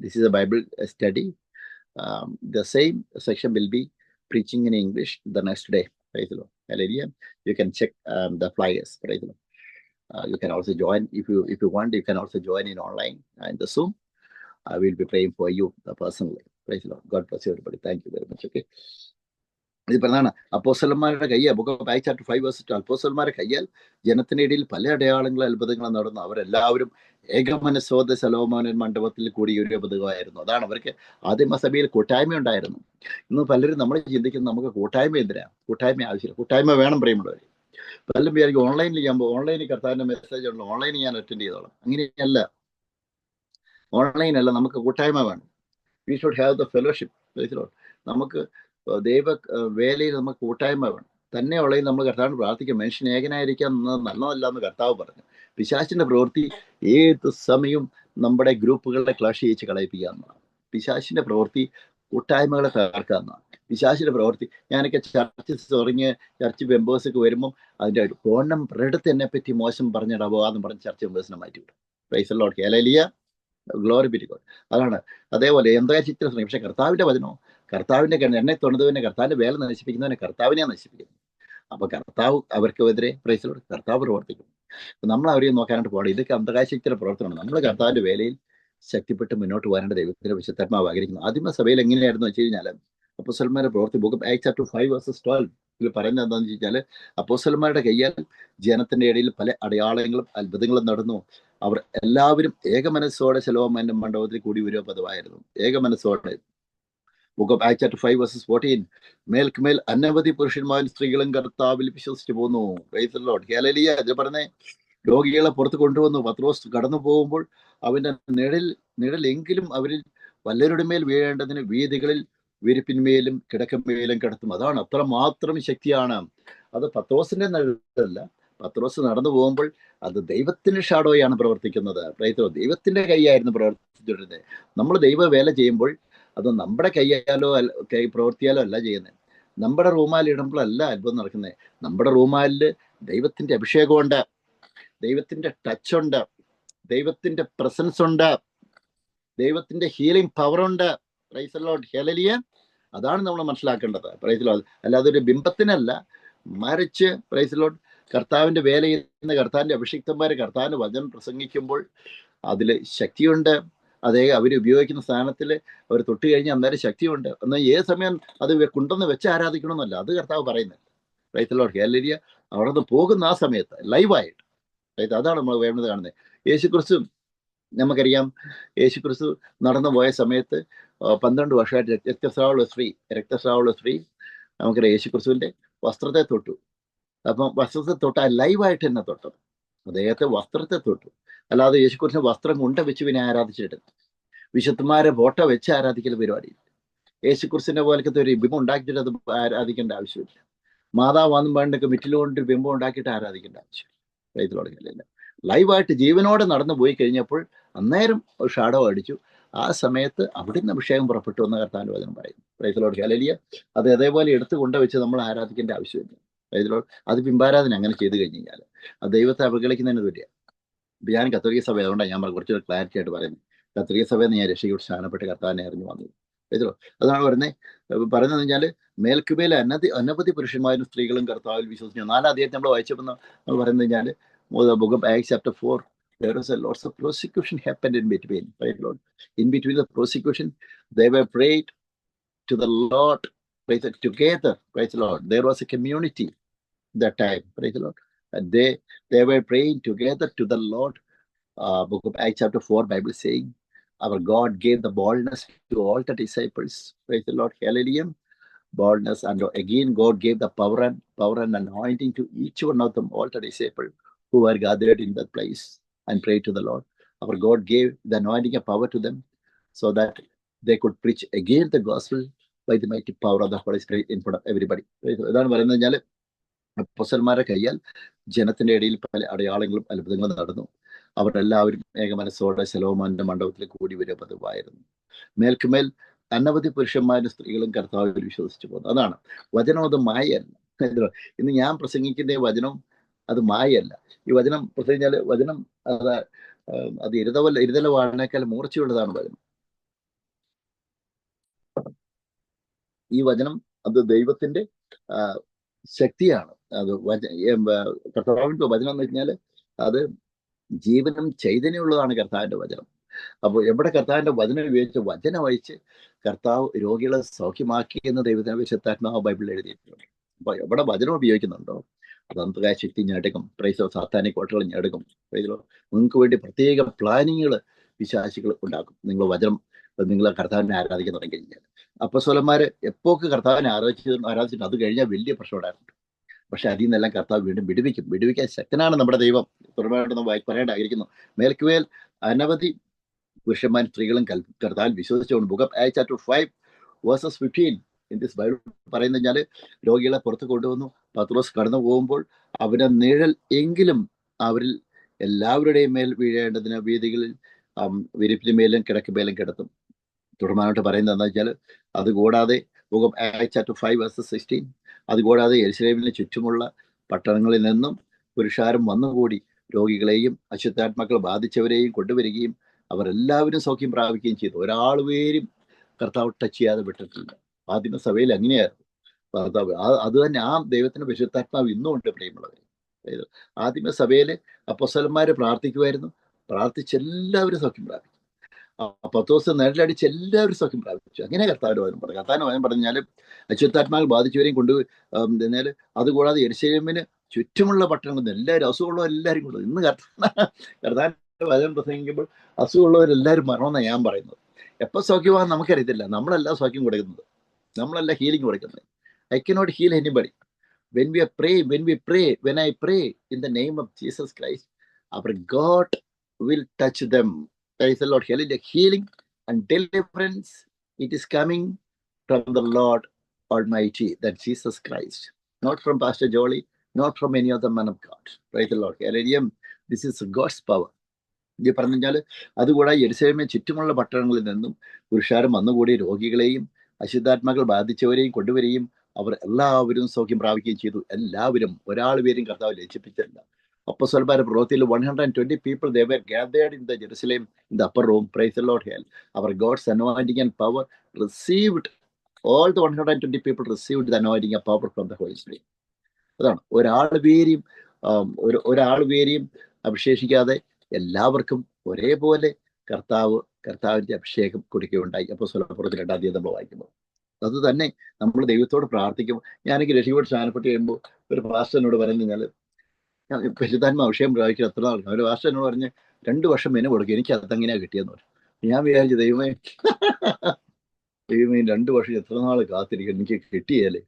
A: This is a Bible study. The same section will be preaching in English the next day. Praise the Lord. Hallelujah. You can check the flyers. Praise the Lord. You can also join if you want. You can also join in online in the Zoom. I will be praying for you personally. Praise the Lord. God bless you, everybody. Thank you very much. Okay. ഇത് പറഞ്ഞാണ് അപ്പോസ്തലന്മാരുടെ കയ്യാൽ, book of Acts chapter 5 verse 2, അപ്പോസ്തലന്മാരുടെ കയ്യാൽ ജനത്തിന്റെ ഇടയിൽ പല അടയാളങ്ങളും അത്ഭുതങ്ങളും നടന്നു. അവരെല്ലാവരും ഏകമനസ്സോടെ ശലോമോൻ മണ്ഡപത്തിൽ കൂടി ഒരു അത്ഭുതമായിരുന്നു. അതാണ് അവർക്ക് ആദിമസഭയിൽ കൂട്ടായ്മ ഉണ്ടായിരുന്നു. ഇന്ന് പലരും നമ്മൾ ചിന്തിക്കുന്നത് നമുക്ക് കൂട്ടായ്മ എന്തിനാ? കൂട്ടായ്മ ആവശ്യമില്ല. കൂട്ടായ്മ വേണം പ്രിയമുള്ളവർ. പലരും വിചാരിക്കും ഓൺലൈനിൽ ചെയ്യുമ്പോൾ ഓൺലൈനിൽ കർത്താവിന്റെ മെസ്സേജ് ഉണ്ടോ, ഓൺലൈനിൽ ഞാൻ അറ്റൻഡ് ചെയ്തോളാം. അങ്ങനെയല്ല. ഓൺലൈൻ അല്ല, നമുക്ക് കൂട്ടായ്മ വേണം. We should have the fellowship. നമുക്ക് ദൈവ വേലയിൽ നമുക്ക് കൂട്ടായ്മ വേണം. തന്നെയുള്ളതിൽ നമ്മൾ കർത്താവിന് പ്രാർത്ഥിക്കാം. മനുഷ്യൻ ഏകനായിരിക്കാൻ നല്ലതല്ല എന്ന് കർത്താവ് പറഞ്ഞു. പിശാചിന്റെ പ്രവൃത്തി ഏത് സമയവും നമ്മുടെ ഗ്രൂപ്പുകളുടെ ക്ലാഷ് ചെയ്യിച്ച് കളയിപ്പിക്കുക എന്നതാണ്. പിശാചിന്റെ പ്രവൃത്തി കൂട്ടായ്മകളെ തകർക്കുക എന്നതാണ് പിശാചിന്റെ പ്രവൃത്തി. ഞാനൊക്കെ ചർച്ച് തുടങ്ങിയ ചർച്ച് മെമ്പേഴ്സൊക്കെ വരുമ്പം അതിൻ്റെ ഫോൺ നമ്പർ എടുത്ത് എന്നെ പറ്റി മോശം പറഞ്ഞിടാവോ എന്ന് പറഞ്ഞ് ചർച്ച് മെമ്പേഴ്സിനെ മാറ്റിവിടും. Praise the Lord. Hallelujah. Glory be to God. അതാണ്. അതേപോലെ എന്താ ചിത്രം ശ്രമിക്കും. പക്ഷെ കർത്താവിന്റെ വചനോ, കർത്താവിന്റെ എന്നെ തൊടുന്നവനെ, കർത്താവിന്റെ വേല നശിപ്പിക്കുന്നവനെ കർത്താവിനെ നശിപ്പിക്കുന്നു. അപ്പൊ കർത്താവ് അവർക്കെതിരെ പ്രൈസ് ദി ലോർഡ് കർത്താവ് പ്രവർത്തിക്കും. നമ്മൾ അവരെ നോക്കാനായിട്ട് പോകണം. ഇതൊക്കെ അന്ധകാശക്തിയുടെ പ്രവർത്തനമാണ്. നമ്മൾ കർത്താവിന്റെ വേലയിൽ ശക്തിപ്പെട്ട് മുന്നോട്ട് പോകാനായിട്ട് ദൈവത്തിന്റെ വിശുദ്ധാത്മാവ് ആഗ്രഹിക്കുന്നു. ആദിമ സഭയിൽ എങ്ങനെയായിരുന്നു വെച്ച് കഴിഞ്ഞാൽ അപ്പോസ്തലന്മാരുടെ പ്രവൃത്തി, book of Acts chapter 5 versus 12 ഇതിൽ പറയുന്നത് എന്താണെന്ന് വെച്ചാൽ അപ്പോസ്തലന്മാരുടെ കയ്യാൽ ജനത്തിന്റെ ഇടയിൽ പല അടയാളങ്ങളും അത്ഭുതങ്ങളും നടന്നു. അവർ എല്ലാവരും ഏകമനസ്സോടെ ശലോമോന്റെ മണ്ഡപത്തിൽ കൂടി വരിക പതിവായിരുന്നു. ഏകമനസ്സോടെ. Book of Acts chapter 5 verses 14 മേൽക്കുമേൽ അനവധി പുരുഷന്മാരും സ്ത്രീകളും കർത്താവിൽ വിശ്വസിച്ചു പോന്നു. Praise the Lord. ഹല്ലേലൂയ. ഇത് പറഞ്ഞേ, രോഗികളെ പുറത്ത് കൊണ്ടുവന്നു. പത്രോസ് കടന്നു പോകുമ്പോൾ അവന്റെ നിഴലെങ്കിലും അവരിൽ വല്ലവരുടെ മേൽ വീഴേണ്ടതിന് വീഥികളിൽ വിരിപ്പിന്മേലും കിടക്കമേലും കിടത്തും. അതാണ്, അത്രമാത്രം ശക്തിയാണ്. അത് പത്രോസിന്റെ നിഴലല്ല. പത്രോസ് നടന്നു പോകുമ്പോൾ അത് ദൈവത്തിന്റെ ഷാഡോയാണ് പ്രവർത്തിക്കുന്നത്. ദൈവത്തിന്റെ കൈയായിരുന്നു പ്രവർത്തിച്ചിരുന്നത്. നമ്മൾ ദൈവ വേല ചെയ്യുമ്പോൾ അത് നമ്മുടെ കൈയാലോ കൈ പ്രവർത്തിയാലോ അല്ല ചെയ്യുന്നത്. നമ്മുടെ റൂമാൽ ഇടുമ്പോഴല്ല അത്ഭുതം നടക്കുന്നത്. നമ്മുടെ റൂമാലിൽ ദൈവത്തിന്റെ അഭിഷേകമുണ്ട്, ദൈവത്തിന്റെ ടച്ച് ഉണ്ട്, ദൈവത്തിന്റെ പ്രസൻസ് ഉണ്ട്, ദൈവത്തിന്റെ ഹീലിംഗ് പവർ ഉണ്ട്. Price the Lord. ഹല്ലേലൂയ. അതാണ് നമ്മൾ മനസ്സിലാക്കേണ്ടത്. Price the Lord. അല്ലാതെ ഒരു ബിംബത്തിനല്ല, മറിച്ച് പ്രൈസ് ദി ലോർഡ് കർത്താവിന്റെ വേല ചെയ്യുന്ന കർത്താവിന്റെ അഭിഷിക്തന്മാര് കർത്താവിന്റെ വചനം പ്രസംഗിക്കുമ്പോൾ അതിൽ ശക്തിയുണ്ട്. അതേ അവർ ഉപയോഗിക്കുന്ന സ്ഥാനത്തിൽ അവർ തൊട്ട് കഴിഞ്ഞാൽ അന്നേരം ശക്തിയുണ്ട്. എന്നാൽ ഏത് സമയം അത് കൊണ്ടുവന്ന് വെച്ച് ആരാധിക്കണമെന്നല്ല, അത് കർത്താവ് പറയുന്നത്. Price the Lord. ഹല്ലേലൂയ. അവിടെ നിന്ന് പോകുന്ന ആ സമയത്ത് ലൈവായിട്ട് അതാണ് നമ്മൾ വേണ്ടത് കാണുന്നത്. യേശുക്രിസ്തു നമുക്കറിയാം, യേശുക്രിസ്തു നടന്നു പോയ സമയത്ത് 12 വർഷമായിട്ട് രക്തസ്രാവമുള്ള സ്ത്രീ നമുക്കറിയാം യേശുക്രിസ്തുവിന്റെ വസ്ത്രത്തെ തൊട്ടു. അപ്പം വസ്ത്രത്തെ തൊട്ട് ആ ലൈവായിട്ട് തന്നെ തൊട്ടത്, അദ്ദേഹത്തെ വസ്ത്രത്തെ തൊട്ടു. അല്ലാതെ യേശുക്രിസ്തുവിന്റെ വസ്ത്രം കൊണ്ട വെച്ച് പിന്നെ ആരാധിച്ചിട്ട് വിശുദ്ധന്മാരെ ഫോട്ടോ വെച്ച് ആരാധിക്കൽ പരിപാടി. യേശുക്രിസ്തുവിനെ പോലത്തെ ഒരു ബിംബം ഉണ്ടാക്കിയിട്ട് അത് ആരാധിക്കേണ്ട ആവശ്യമില്ല. മാതാവ് വന്നും വേണ്ടൊക്കെ മിറ്റിലുകൊണ്ട് ഒരു ബിംബം ഉണ്ടാക്കിയിട്ട് ആരാധിക്കേണ്ട ആവശ്യമില്ല. ലൈവായിട്ട് ജീവനോടെ നടന്നു പോയി കഴിഞ്ഞപ്പോൾ അന്നേരം ഒരു ഷാഡോ അടിച്ചു. ആ സമയത്ത് അവിടുന്ന് അഭിഷേകം പുറപ്പെട്ടു എന്ന് കർത്താവിന്റെ വചനം പറയും. Price the Lord. ഹല്ലേലൂയ. അത് അതേപോലെ എടുത്തു കൊണ്ടുവച്ച് നമ്മൾ ആരാധിക്കേണ്ട ആവശ്യമില്ല. Price the Lord. അത് ബിംബാരാധന അങ്ങനെ ചെയ്തു കഴിഞ്ഞ് കഴിഞ്ഞാൽ അത് ദൈവത്തെ അവഗണിക്കുന്നതിന് തുല്യ. ഞാൻ കത്തോലിക്ക സഭ, അതുകൊണ്ടാണ് ഞാൻ കുറച്ചുകൂടെ ക്ലാരിറ്റി ആയിട്ട് പറയുന്നത്. കത്തോലിക്ക സഭയിൽ നിന്ന് ഞാൻ രക്ഷയോട് സ്ഥാനപ്പെട്ട് കർത്താവിനെ അറിഞ്ഞു വന്നത്. അതാണ് പറയുന്നത് കഴിഞ്ഞാൽ മേൽക്കുമേൽ അനവധി പുരുഷന്മാരും സ്ത്രീകളും കർത്താവിൽ വിശ്വസിച്ചു. 4 അധ്യായത്തിൽ നമ്മൾ വായിച്ചപ്പോൾ നമ്മൾ പറയുന്നത് കഴിഞ്ഞാൽ book of Acts chapter 4 there was a lots of persecution happened in between. Right, Lord. In between the persecution, they were prayed to the Lord, praise together. Praise the Lord. There was a community that time. Praise the Lord. And they were praying together to the Lord. Book of Acts chapter 4 Bible saying, our God gave the boldness to all the disciples. Praise the Lord. Hallelujah. Boldness, and again God gave the power and anointing to each one of them, all the disciples who were gathered in that place and prayed to the Lord. Our God gave the anointing and power to them so that they could preach again the gospel by the mighty power of the Holy Spirit in front of everybody. ഇതാണ് പറയുന്നത് കഴിഞ്ഞാൽ അപ്പോസ്തലന്മാരുടെ കയ്യാൽ ജനത്തിന്റെ ഇടയിൽ പല അടയാളങ്ങളും അത്ഭുതങ്ങളും നടന്നു. അവരെല്ലാവരും ഏകമനസ്സോടെ ശലോമോന്റെ മണ്ഡപത്തിൽ കൂടി വരിക പതിവായിരുന്നു. മേൽക്കുമേൽ അനവധി പുരുഷന്മാരും സ്ത്രീകളും കർത്താവിൽ വിശ്വസിച്ചു പോകുന്നു. അതാണ് വചനം. അത് മായല്ല. ഇന്ന് ഞാൻ പ്രസംഗിക്കുന്ന വചനം അത് മായല്ല. ഈ വചനം പ്രസംഗിച്ചാൽ വചനം അത് ഇരുതല വാളിനേക്കാൾ മൂർച്ചയുള്ളതാണ് വചനം. ഈ വചനം അത് ദൈവത്തിന്റെ ശക്തിയാണ്. അത് കർത്താവിന്റെ വചനം എന്ന് വെച്ചാൽ അത് ജീവനും ചൈതന്യമുള്ളതാണ് കർത്താവിന്റെ വചനം. അപ്പോൾ എവിടെ കർത്താവിന്റെ വചനം ഉപയോഗിച്ച് വചനം വഹിച്ച് കർത്താവ് രോഗികളെ സൗഖ്യമാക്കി എന്ന് ദൈവത്തിന്റെ വിശുദ്ധാത്മാവ് ബൈബിളിൽ എഴുതിയിട്ടുണ്ട്. അപ്പൊ എവിടെ വചനം ഉപയോഗിക്കുന്നുണ്ടോ അത് അന്തകായ ശക്തി ഞെടുക്കും. പ്രൈസോ സാത്താനിക കോട്ടകൾ ഞെടുക്കും. പ്രൈസോ നിങ്ങൾക്ക് വേണ്ടി പ്രത്യേക പ്ലാനിങ്ങുകൾ വിശ്വാസികൾ ഉണ്ടാക്കും. നിങ്ങൾ വചനം നിങ്ങൾ കർത്താവിനെ ആരാധിക്കാൻ തുടങ്ങി കഴിഞ്ഞാൽ. അപ്പോസ്തലന്മാര് എപ്പോഴൊക്കെ കർത്താവിനെ ആരാധിച്ചിട്ട് അത് കഴിഞ്ഞാൽ വലിയ പ്രശ്നം ഉണ്ടായിരുന്നു. പക്ഷെ അതിൽ നിന്നെല്ലാം കർത്താവ് വീണ്ടും വിടുവിക്കാൻ ശക്തനാണ് നമ്മുടെ ദൈവം. തുറമായിട്ട് പറയേണ്ട ആഗ്രഹിക്കുന്നു. മേൽക്കുമേൽ അനവധി പുരുഷന്മാരും സ്ത്രീകളും കർത്താവിൽ വിശ്വസിച്ചുകൊണ്ട് book of Acts chapter 5 versus 15 in this Bible പറയുന്നത് കഴിഞ്ഞാൽ രോഗികളെ പുറത്ത് കൊണ്ടുവന്നു. പത്രോസ് കടന്നു പോകുമ്പോൾ അവരുടെ നിഴൽ എങ്കിലും അവരിൽ എല്ലാവരുടെയും മേൽ വീഴേണ്ടതിന് വീഥികളിൽ വിരിപ്പിന് മേലും കിടക്കുമേലും കിടത്തും. തുടർമാനോട്ട് പറയുന്നത് എന്താ വെച്ചാൽ അതുകൂടാതെ book of Acts chapter 5 versus 16 അതുകൂടാതെ യെരുശലേമിന് ചുറ്റുമുള്ള പട്ടണങ്ങളിൽ നിന്നും പുരുഷാരം വന്നുകൂടി രോഗികളെയും അശുദ്ധാത്മാക്കൾ ബാധിച്ചവരെയും കൊണ്ടുവരികയും അവരെല്ലാവരും സൗഖ്യം പ്രാപിക്കുകയും ചെയ്തു. ഒരാൾ പേരും കർത്താവ് ടച്ച് ചെയ്യാതെ വിട്ടിട്ടില്ല. ആദിമ സഭയിൽ അങ്ങനെയായിരുന്നു. അത് തന്നെ ആ ദൈവത്തിന്റെ വിശുദ്ധാത്മാവ് ഇന്നും ഉണ്ട് പ്രിയമുള്ളവരെ. ആദിമ സഭയില് അപ്പോസ്തലന്മാര് പ്രാർത്ഥിക്കുമായിരുന്നു. പ്രാർത്ഥിച്ചെല്ലാവരും സൗഖ്യം പ്രാപിക്കും. പത്തോസ് നേരിലടിച്ച് എല്ലാവരും സൗഖ്യം പ്രാപിച്ചു. അങ്ങനെ കർത്താവിന്റെ വചനം പറഞ്ഞു. കർത്താവിന്റെ വചനം പറഞ്ഞാൽ അശുദ്ധാത്മാക്കൾ ബാധിച്ചവരെയും കൊണ്ട് എന്നാൽ അതുകൂടാതെ യെരൂശലേമിന് ചുറ്റുമുള്ള പട്ടണങ്ങളിൽ എല്ലാവരും അസുഖമുള്ളവർ എല്ലാവരും കൊണ്ട് ഇന്ന് കർത്താവിന്റെ വചനം പ്രസംഗിക്കുമ്പോൾ അസുഖമുള്ളവരെല്ലാവരും മരണമെന്നാണ് ഞാൻ പറയുന്നത്. എപ്പോൾ സൗഖ്യമാണെന്ന് നമുക്കറിയത്തില്ല. നമ്മളല്ല സൗഖ്യം കൊടുക്കുന്നത്, നമ്മളല്ല ഹീലിംഗ് കൊടുക്കുന്നത്. I cannot heal anybody. when I pray in the name of Jesus Christ, our God will touch them. Praise the Lord. Healing and deliverance, it is coming from the Lord Almighty, that Jesus Christ, not from Pastor Jolie, not from any other man of God. Praise the Lord. Hallelujah. This is God's power. ഇത് പറഞ്ഞു കഴിഞ്ഞാൽ അതുകൂടെ യെരൂശലേമിന് ചുറ്റുമുള്ള പട്ടണങ്ങളിൽ നിന്നും പുരുഷാരം വന്നുകൂടി രോഗികളെയും അശുദ്ധാത്മാക്കൾ ബാധിച്ചവരെയും കൊണ്ടുവരികയും അവർ എല്ലാവരും സൗഖ്യം പ്രാപിക്കുകയും ചെയ്തു. എല്ലാവരും, ഒരാൾ പേരും കർത്താവ് ലജ്ജിപ്പിച്ചില്ല. അപ്പോസ്തലന്മാരുടെ പ്രവൃത്തിയിൽ 120 people, they were gathered in the Jerusalem in the upper room. Praise the Lord. Our God's anointing and power received, all the 120 people received the anointing and power from the Holy Spirit. അതാണ്, ഒരാൾ പേരെയും അഭിഷേകിക്കാതെ എല്ലാവർക്കും ഒരേപോലെ കർത്താവിന്റെ അഭിഷേകം കൊടുക്കുകയുണ്ടായി. അപ്പോസ്തലപ്രവൃത്തി 2-ാം അധ്യായം നമ്മൾ വായിക്കുമ്പോൾ അത് തന്നെ നമ്മൾ ദൈവത്തോട് പ്രാർത്ഥിക്കും. ഞാനെങ്കിൽ രക്ഷയോട് സ്ഥാനപ്പെട്ട് കഴിയുമ്പോൾ ഒരു പാസ്റ്ററിനോട് പറഞ്ഞു കഴിഞ്ഞാൽ, ഞാൻ പരിശുദ്ധാത്മ അഭിഷേകം പ്രാപിക്കുക എത്ര നാൾ, ഒരു പാസ്റ്റർ എന്നോട് പറഞ്ഞ് 2 വർഷം മെനു കൊടുക്കും, എനിക്ക് അതെങ്ങനെയാ കിട്ടിയെന്ന് പറഞ്ഞു. ഞാൻ വിചാരിച്ചു, ദൈവമേ 2 വർഷം എത്ര നാൾ കാത്തിരിക്കും, എനിക്ക് കിട്ടിയല്ലേ.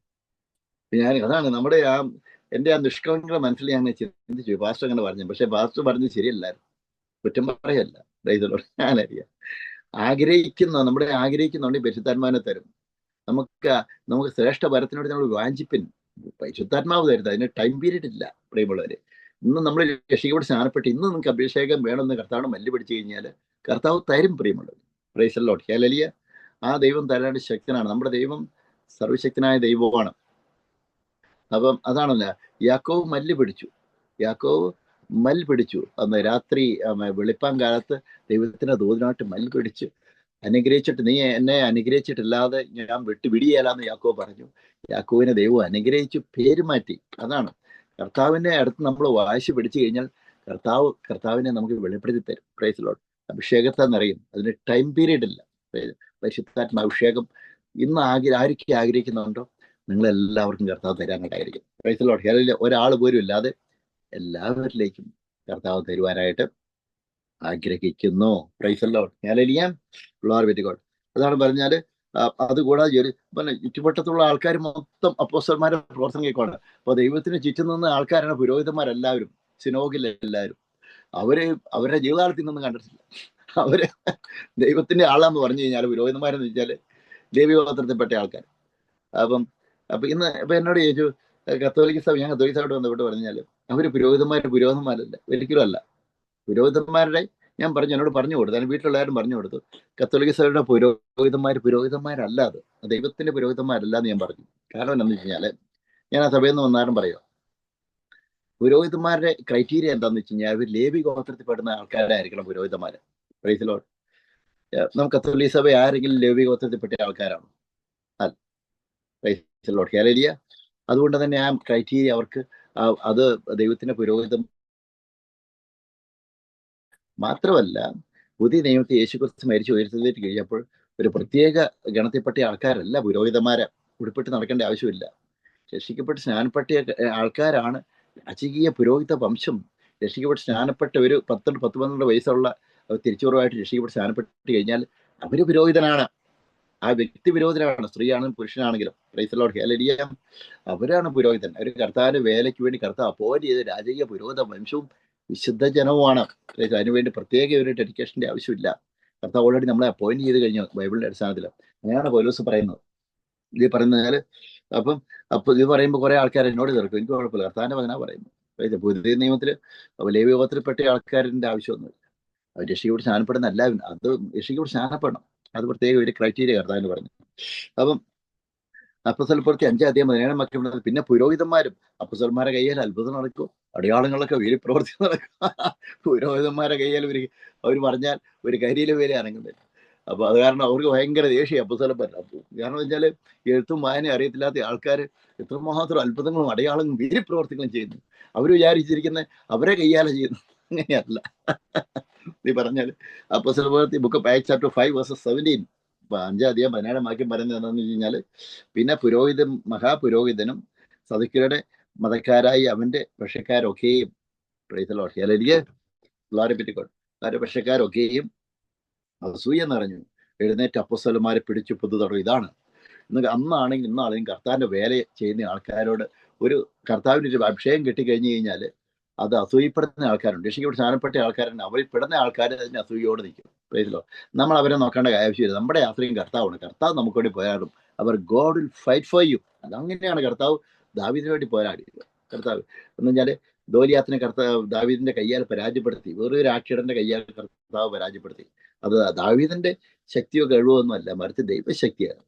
A: അതാണ് നമ്മുടെ എൻ്റെ ആ നിഷ്കളങ്ക മനസ്സിൽ ഞാൻ ചിന്തിച്ചു, പാസ്റ്റർ അങ്ങനെ പറഞ്ഞു. പക്ഷെ പാസ്റ്റർ പറഞ്ഞത് ശരിയല്ലായിരുന്നു, കുറ്റം പറയല്ല. ഞാനറിയാം, നമ്മുടെ ആഗ്രഹിക്കുന്നുണ്ടെങ്കിൽ പരിശുദ്ധാത്മാവിനെ തരും. നമുക്ക് ശ്രേഷ്ഠ വരത്തിനോട് നമ്മൾ വാഞ്ചിപ്പിൻ, പരിശുദ്ധാത്മാവ് തരുന്നത്. അതിന് ടൈം പീരീഡ് ഇല്ല പ്രിയമുള്ളവരെ. ഇന്ന് നമ്മൾ രക്ഷയോട് സ്നാനപ്പെട്ട് ഇന്ന് നിങ്ങൾക്ക് അഭിഷേകം വേണമെന്ന് കർത്താവിനെ മല്ല് പിടിച്ചു കഴിഞ്ഞാൽ കർത്താവ് തരും പ്രിയമുള്ളവർ. Praise the Lord. ഹല്ലേലൂയ. ആ ദൈവം തരാണ്ട് ശക്തനാണ്. നമ്മുടെ ദൈവം സർവശക്തനായ ദൈവമാണ്. അപ്പം അതാണല്ലോ, യാക്കോവ് മല്ല് പിടിച്ചു. അന്ന് രാത്രി വെളുപ്പാൻ കാലത്ത് ദൈവത്തിന്റെ ദൂതനായിട്ട് മല്ല് പിടിച്ച് അനുഗ്രഹിച്ചിട്ട്, നീ എന്നെ അനുഗ്രഹിച്ചിട്ടില്ലാതെ ഞാൻ വിടിയേലാന്ന് യാക്കോവ് പറഞ്ഞു. യാക്കോവിനെ ദൈവം അനുഗ്രഹിച്ചു, പേര് മാറ്റി. അതാണ്, കർത്താവിന്റെ അടുത്ത് നമ്മൾ വാശി പിടിച്ചു കഴിഞ്ഞാൽ കർത്താവിനെ നമുക്ക് വെളിപ്പെടുത്തി തരും. Price the Lord. അഭിഷേകത്തെ നിറയും, അതിന് ടൈം പീരീഡ് ഇല്ല. പരിശുദ്ധാത്മ അഭിഷേകം ഇന്ന് ആരൊക്കെ ആഗ്രഹിക്കുന്നുണ്ടോ നിങ്ങളെല്ലാവർക്കും കർത്താവ് തരാനായിട്ടായിരിക്കും. Praise the Lord. ഹല്ലേലൂയ. ഒരാൾ പോലും ഇല്ലാതെ എല്ലാവരിലേക്കും കർത്താവ് തരുവാനായിട്ട് ആഗ്രഹിക്കുന്നു. Praise the Lord. Hallelujah. Glory be to God. അതാണ് പറഞ്ഞാല്, അതുകൂടാതെ ചുറ്റുവട്ടത്തുള്ള ആൾക്കാർ മൊത്തം അപ്പോസ്തലന്മാരുടെ പ്രവർത്തനം കേൾക്കുകയാണ്. അപ്പൊ ദൈവത്തിന് ചുറ്റും നിന്ന് ആൾക്കാരാണ് പുരോഹിതന്മാരെല്ലാവരും, സിനോഗിലെല്ലാവരും. അവരുടെ ജീവിതകാലത്തിൽ നിന്നും കണ്ടിട്ടില്ല. അവര് ദൈവത്തിന്റെ ആളാന്ന് പറഞ്ഞു കഴിഞ്ഞാൽ പുരോഹിതന്മാരെന്ന് വെച്ചാൽ ദേവീഗോത്രത്തിൽപ്പെട്ട ആൾക്കാർ. അപ്പൊ എന്നോട് ചോദിച്ചു, കത്തോലിക്ക സഭ, ഞാൻ കത്തോലിക്ക സഭയോട് ബന്ധപ്പെട്ട് പറഞ്ഞാൽ അവര് പുരോഹിതന്മാരല്ല, ഒരിക്കലും അല്ല. പുരോഹിതന്മാരുടെ ഞാൻ എന്നോട് പറഞ്ഞു കൊടുത്തു, അതിന് വീട്ടിലുള്ളവരും പറഞ്ഞു കൊടുത്തു, കത്തോലിക്ക സഭയുടെ പുരോഹിതന്മാരല്ല, അത് ദൈവത്തിന്റെ പുരോഹിതന്മാരല്ല എന്ന് ഞാൻ പറഞ്ഞു. കാരണം എന്താണെന്ന് വെച്ച് കഴിഞ്ഞാല്, ഞാൻ ആ സഭയിൽ നിന്ന് വന്നാലും പറയുക, പുരോഹിതന്മാരുടെ ക്രൈറ്റീരിയ എന്താണെന്ന് വെച്ച് കഴിഞ്ഞാൽ അവർ ലേവി ഗോത്രത്തിൽപ്പെടുന്ന ആൾക്കാരായിരിക്കണം പുരോഹിതന്മാര്. Praise the lord. നമുക്ക് കത്തോലിക്ക സഭ ആരെങ്കിലും ലേവി ഗോത്രത്തിൽപ്പെട്ട ആൾക്കാരാണോ? അല്ല. Praise the Lord. ഹല്ലേലൂയ. അതുകൊണ്ട് തന്നെ ആ ക്രൈറ്റീരിയ അവർക്ക് അത് ദൈവത്തിന്റെ പുരോഹിതം മാത്രമല്ല, പുതിയ നിയമത്തിൽ യേശുക്രിസ്തു മരിച്ചു ഉയർത്തലേക്ക് കഴിഞ്ഞപ്പോൾ ഒരു പ്രത്യേക ഗണത്തിൽപ്പെട്ട ആൾക്കാരല്ല പുരോഹിതന്മാരെ ഉൾപ്പെട്ട് നടക്കേണ്ട ആവശ്യമില്ല. രക്ഷിക്കപ്പെട്ട് സ്നാനപ്പെട്ട ആൾക്കാരാണ് രാജകീയ പുരോഹിത വംശം. രക്ഷിക്കപ്പെട്ട് സ്നാനപ്പെട്ട ഒരു 10-12 വയസ്സുള്ള തിരിച്ചുവരവായിട്ട് രക്ഷിക്കപ്പെട്ട് സ്നാനപ്പെട്ട് കഴിഞ്ഞാൽ അവര് പുരോഹിതനാണ്. ആ വ്യക്തി പുരോഹിതനാണ്, സ്ത്രീയാണെങ്കിലും പുരുഷനാണെങ്കിലും. Praise the Lord. ഹല്ലേലൂയ. അവരാണ് പുരോഹിതൻ. ഒരു കർത്താവിന്റെ വേലയ്ക്ക് വേണ്ടി കർത്താവ് അപ്പോയിന്റ് ചെയ്ത രാജകീയ പുരോഹിത വംശവും വിശുദ്ധ ജനവുമാണ്. അതിനുവേണ്ടി പ്രത്യേക ഒരു ഡെഡിക്കേഷന്റെ ആവശ്യമില്ല. കർത്താവ് ഓൾറെഡി നമ്മളെ അപ്പോയിന്റ് ചെയ്ത് കഴിഞ്ഞു ബൈബിളിന്റെ അടിസ്ഥാനത്തിൽ. അങ്ങനെയാണ് പൗലോസ് പറയുന്നത്. ഇത് പറയുന്നതിനാല് അപ്പൊ ഇത് പറയുമ്പോൾ കുറെ ആൾക്കാർ എന്നോട് തീർക്കും, എനിക്ക് കുഴപ്പമില്ല, കർത്താവിന്റെ വചന പറയുന്നത്. പുതിയ നിയമത്തില് ലേവ്യ ഗോത്രത്തിൽപ്പെട്ട ആൾക്കാരിന്റെ ആവശ്യമൊന്നുമില്ല. അവർ രക്ഷയോട് സ്നാനപ്പെടുന്ന എല്ലാവരും അത് രക്ഷയോട് സ്നാനപ്പെടണം. അത് പ്രത്യേക ഒരു ക്രൈറ്റീരിയ കർത്താവിന് പറഞ്ഞു. അപ്പം അപ്പോസ്തലപ്രവൃത്തി 5-ാം അധ്യായം 17-ാം വാക്യം, പിന്നെ പുരോഹിതന്മാരും അപ്പോസ്തലന്മാരുടെ കയ്യിൽ അത്ഭുതം നടക്കും, അടയാളങ്ങളൊക്കെ വീര്യപ്രവൃത്തി നടക്കും. പുരോഹിതന്മാരുടെ കയ്യിൽ അവർ പറഞ്ഞാൽ ഒരു കരിയിലെ വേല അനങ്ങുന്നില്ല. അപ്പൊ അത് കാരണം അവർക്ക് ഭയങ്കര ദേഷ്യം അപ്പോസ്തലന്മാർ. കാരണം വെച്ചാല് എഴുത്തും വായന അറിയത്തില്ലാത്ത ആൾക്കാർ എത്രമാത്രം അത്ഭുതങ്ങളും അടയാളങ്ങളും വീര്യപ്രവർത്തികളും ചെയ്യുന്നു. അവർ വിചാരിച്ചിരിക്കുന്ന അവരെ കയ്യാല ചെയ്യുന്നു. അങ്ങനെയല്ല. നീ പറഞ്ഞാൽ അപ്പോസ്തല പ്രവൃത്തി book of Acts chapter 5 versus 17 5:17 വാക്യം പറയുന്നത് എന്താണെന്ന് വെച്ച് കഴിഞ്ഞാൽ, പിന്നെ മഹാപുരോഹിതനും സദുക്യരുടെ മതക്കാരായി അവന്റെ പക്ഷക്കാരൊക്കെയും അവരുടെ പക്ഷക്കാരൊക്കെയും അസൂയ നിറഞ്ഞു എഴുന്നേറ്റ് അപ്പോസ്തലന്മാരെ പിടിച്ചു പൊതുതടവ്. ഇതാണ് അന്നാണെങ്കിൽ ഇന്നാണെങ്കിലും കർത്താവിന്റെ വേല ചെയ്യുന്ന ആൾക്കാരോട് ഒരു കർത്താവിന്റെ ഒരു അഭിഷേകം കിട്ടിക്കഴിഞ്ഞു കഴിഞ്ഞാൽ അത് അസൂയപ്പെടുന്ന ആൾക്കാരുണ്ട്. രക്ഷിക്കപ്പെട്ട് സ്നാനപ്പെട്ട ആൾക്കാരുണ്ട്. അവരിൽ പെടുന്ന ആൾക്കാർ അതിന് അസൂയോടെ നിൽക്കും. പ്രൈസിലോ, നമ്മൾ അവരെ നോക്കേണ്ട ആവശ്യമില്ല. നമ്മുടെ യാത്രയും കർത്താവാണ്. കർത്താവ് നമുക്ക് വേണ്ടി പോരാടും. അവർ God will fight for you. അതങ്ങനെയാണ് കർത്താവ് ദാവീദിന് വേണ്ടി പോരാടിയത്. കർത്താവ് എന്ന് വെച്ചാൽ ഗോലിയാത്തിനെ ദാവീദിന്റെ കയ്യാൽ പരാജയപ്പെടുത്തി. വേറൊരു ആക്ഷേടന്റെ കയ്യാൽ കർത്താവ് പരാജയപ്പെടുത്തി. അത് ദാവീദിന്റെ ശക്തിയോ കഴിവോ ഒന്നുമല്ല, മറിച്ച് ദൈവശക്തിയാണ്.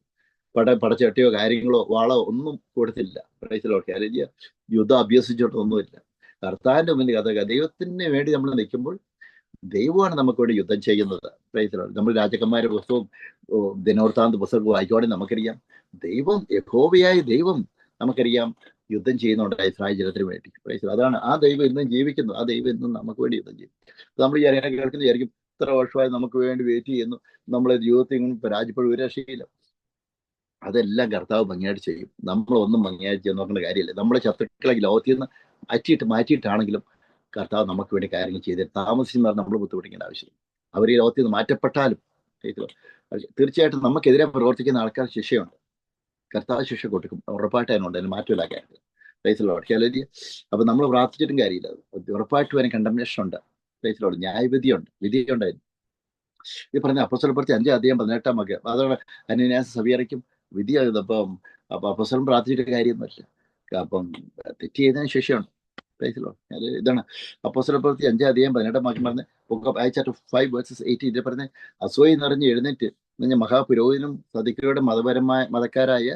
A: പടച്ചട്ടിയോ കാര്യങ്ങളോ വാളോ ഒന്നും കൊടുത്തില്ല. പ്രൈസിലോട്ട് അല്ലെങ്കിൽ യുദ്ധം അഭ്യസിച്ചിട്ടൊന്നുമില്ല. കർത്താവിന്റെ മുന്നിൽ ദൈവത്തിന് വേണ്ടി നമ്മൾ നിൽക്കുമ്പോൾ ദൈവമാണ് നമുക്ക് വേണ്ടി യുദ്ധം ചെയ്യുന്നത്. പ്രൈസിലോട്ട് നമ്മൾ രാജാക്കന്മാരുടെ പുസ്തകവും ദിനവൃത്താന്ത പുസ്തകവും വായിക്കുവാണെങ്കിൽ നമുക്കറിയാം ദൈവം യഹോവയായ ദൈവം നമുക്കറിയാം യുദ്ധം ചെയ്യുന്നുണ്ട് ഇസ്രായേൽ ജനത്തിന് വേണ്ടി. പ്രൈസിലോട്ട് അതാണ് ആ ദൈവം ഇന്നും ജീവിക്കുന്നു. ആ ദൈവം ഇന്നും നമുക്ക് വേണ്ടി യുദ്ധം ചെയ്യും. നമ്മൾ കേൾക്കുന്ന വിചാരിക്കും ഇത്ര വർഷമായി നമുക്ക് വേണ്ടി വെയിറ്റ് ചെയ്യുന്നു, നമ്മളെ ജീവിതത്തിൽ പരാജയപ്പെടും, ഒരു രക്ഷയില്ല. അതെല്ലാം കർത്താവ് ഭംഗിയായിട്ട് ചെയ്യും. നമ്മളൊന്നും ഭംഗിയായിട്ട് ചെയ്യാൻ നോക്കേണ്ട കാര്യമില്ല. നമ്മളെ ശത്രുക്കളെ ലോകത്തിൽ നിന്ന് മാറ്റിയിട്ടാണെങ്കിലും കർത്താവ് നമുക്ക് വേണ്ടി കാര്യങ്ങൾ ചെയ്ത് താമസിച്ച് നമ്മൾ ബുദ്ധിമുട്ടിക്കേണ്ട ആവശ്യമില്ല. അവർ ഈ ലോകത്തിൽ നിന്ന് മാറ്റപ്പെട്ടാലും തീർച്ചയായിട്ടും നമുക്കെതിരെ പ്രവർത്തിക്കുന്ന ആൾക്കാർ ശിക്ഷയുണ്ട്. കർത്താവ് ശിക്ഷ കൊടുക്കും, ഉറപ്പായിട്ട് അതിനുണ്ട്. അതിന് മാറ്റമില്ല കാര്യത്തിൽ. പ്രൈസിലോട്ട് അപ്പൊ നമ്മൾ പ്രാർത്ഥിച്ചിട്ടും കാര്യമില്ല. ഉറപ്പായിട്ടും അതിന് കണ്ടംനേഷൻ ഉണ്ട്. പ്രൈസിലോട്ട് ന്യായവിധിയുണ്ട്, വിധിയുണ്ടായിരുന്നു. ഈ പറഞ്ഞ അപ്പോസ്തല പ്രവൃത്തി 5:18 വാക്യം. അതാണ് അനന്യാസ് സഫീറയ്ക്കും വിധി ആയത്. അപ്പം അപ്പോസ്തലൻ പ്രാർത്ഥിച്ചിട്ട് കാര്യമൊന്നുമില്ല. അപ്പം തെറ്റ് ചെയ്തതിന് ശേഷമാണ്. ഇതാണ് അപ്പോസ്തല പ്രവൃത്തി 5:18 വാക്യം പറഞ്ഞ് book of Acts chapter 5 versus 18 ഇതിൽ പറഞ്ഞ് അസൂയ നിറഞ്ഞ് എഴുന്നേറ്റ് മഹാപുരോഹിതനും സദുക്യരുടെ മതക്കാരായ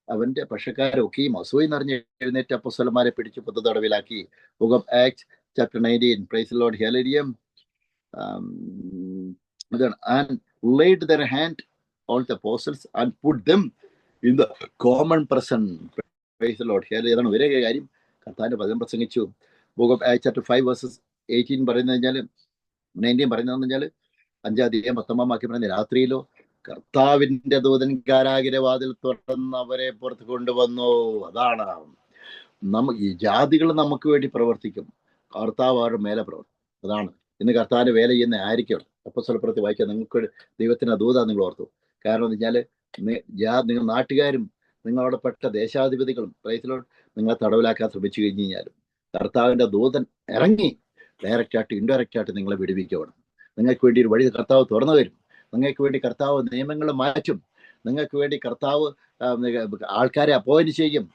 A: അവന്റെ പക്ഷക്കാരൊക്കെയും അസൂയ നിറഞ്ഞ് എഴുന്നേറ്റ് അപ്പോസ്തലന്മാരെ പിടിച്ച് പൊതുതടവിലാക്കി. Book of Acts chapter 19 praise lord hallelujah. And laid their hand on the apostles and put them in the common prison. Praise the Lord. ഇതാണ് ഒരേ കാര്യം. കർത്താവിന്റെ വചനം പ്രസംഗിച്ചു. Book of Acts chapter 5 versus 18 പറയുന്നത് കഴിഞ്ഞാൽ 19 പറയുന്നതെന്ന് വെച്ചാൽ 5:19 വാക്യം പറയുന്നത് രാത്രിയിലോ കർത്താവിന്റെ ദൂതൻ കാരാഗിരവാതിൽ തുറന്ന് അവരെ പുറത്ത് കൊണ്ടുവന്നു. അതാണ് ഈ ജാതികൾ നമുക്ക് വേണ്ടി പ്രവർത്തിക്കും, കർത്താവ് അവരുടെ മേലെ പ്രവർത്തിക്കും. അതാണ് ഇന്ന് കർത്താവിന്റെ വേല ചെയ്യുന്ന ആയിരിക്കും. അപ്പോസ്തല പ്രവൃത്തി വായിച്ചാൽ നിങ്ങൾക്ക് ദൈവത്തിന് ദൂത നിങ്ങൾ ഓർത്തു. കാരണം എന്ന് വെച്ചാൽ നിങ്ങൾ നാട്ടുകാരും നിങ്ങളവിടെ പെട്ട ദേശാധിപതികളും പ്രൈസിലോട്ട് നിങ്ങളെ തടവിലാക്കാൻ ശ്രമിച്ചു കഴിഞ്ഞു കഴിഞ്ഞാലും കർത്താവിന്റെ ദൂതൻ ഇറങ്ങി ഡയറക്റ്റായിട്ട് ഇൻഡയറക്റ്റായിട്ട് നിങ്ങളെ വിടുവിക്കണം. നിങ്ങൾക്ക് വേണ്ടി ഒരു വഴി കർത്താവ് തുറന്നു തരും. നിങ്ങൾക്ക് വേണ്ടി കർത്താവ് നിയമങ്ങൾ മാറ്റും. നിങ്ങൾക്ക് വേണ്ടി കർത്താവ് ആൾക്കാരെ അപ്പോയിന്റ് ചെയ്യും.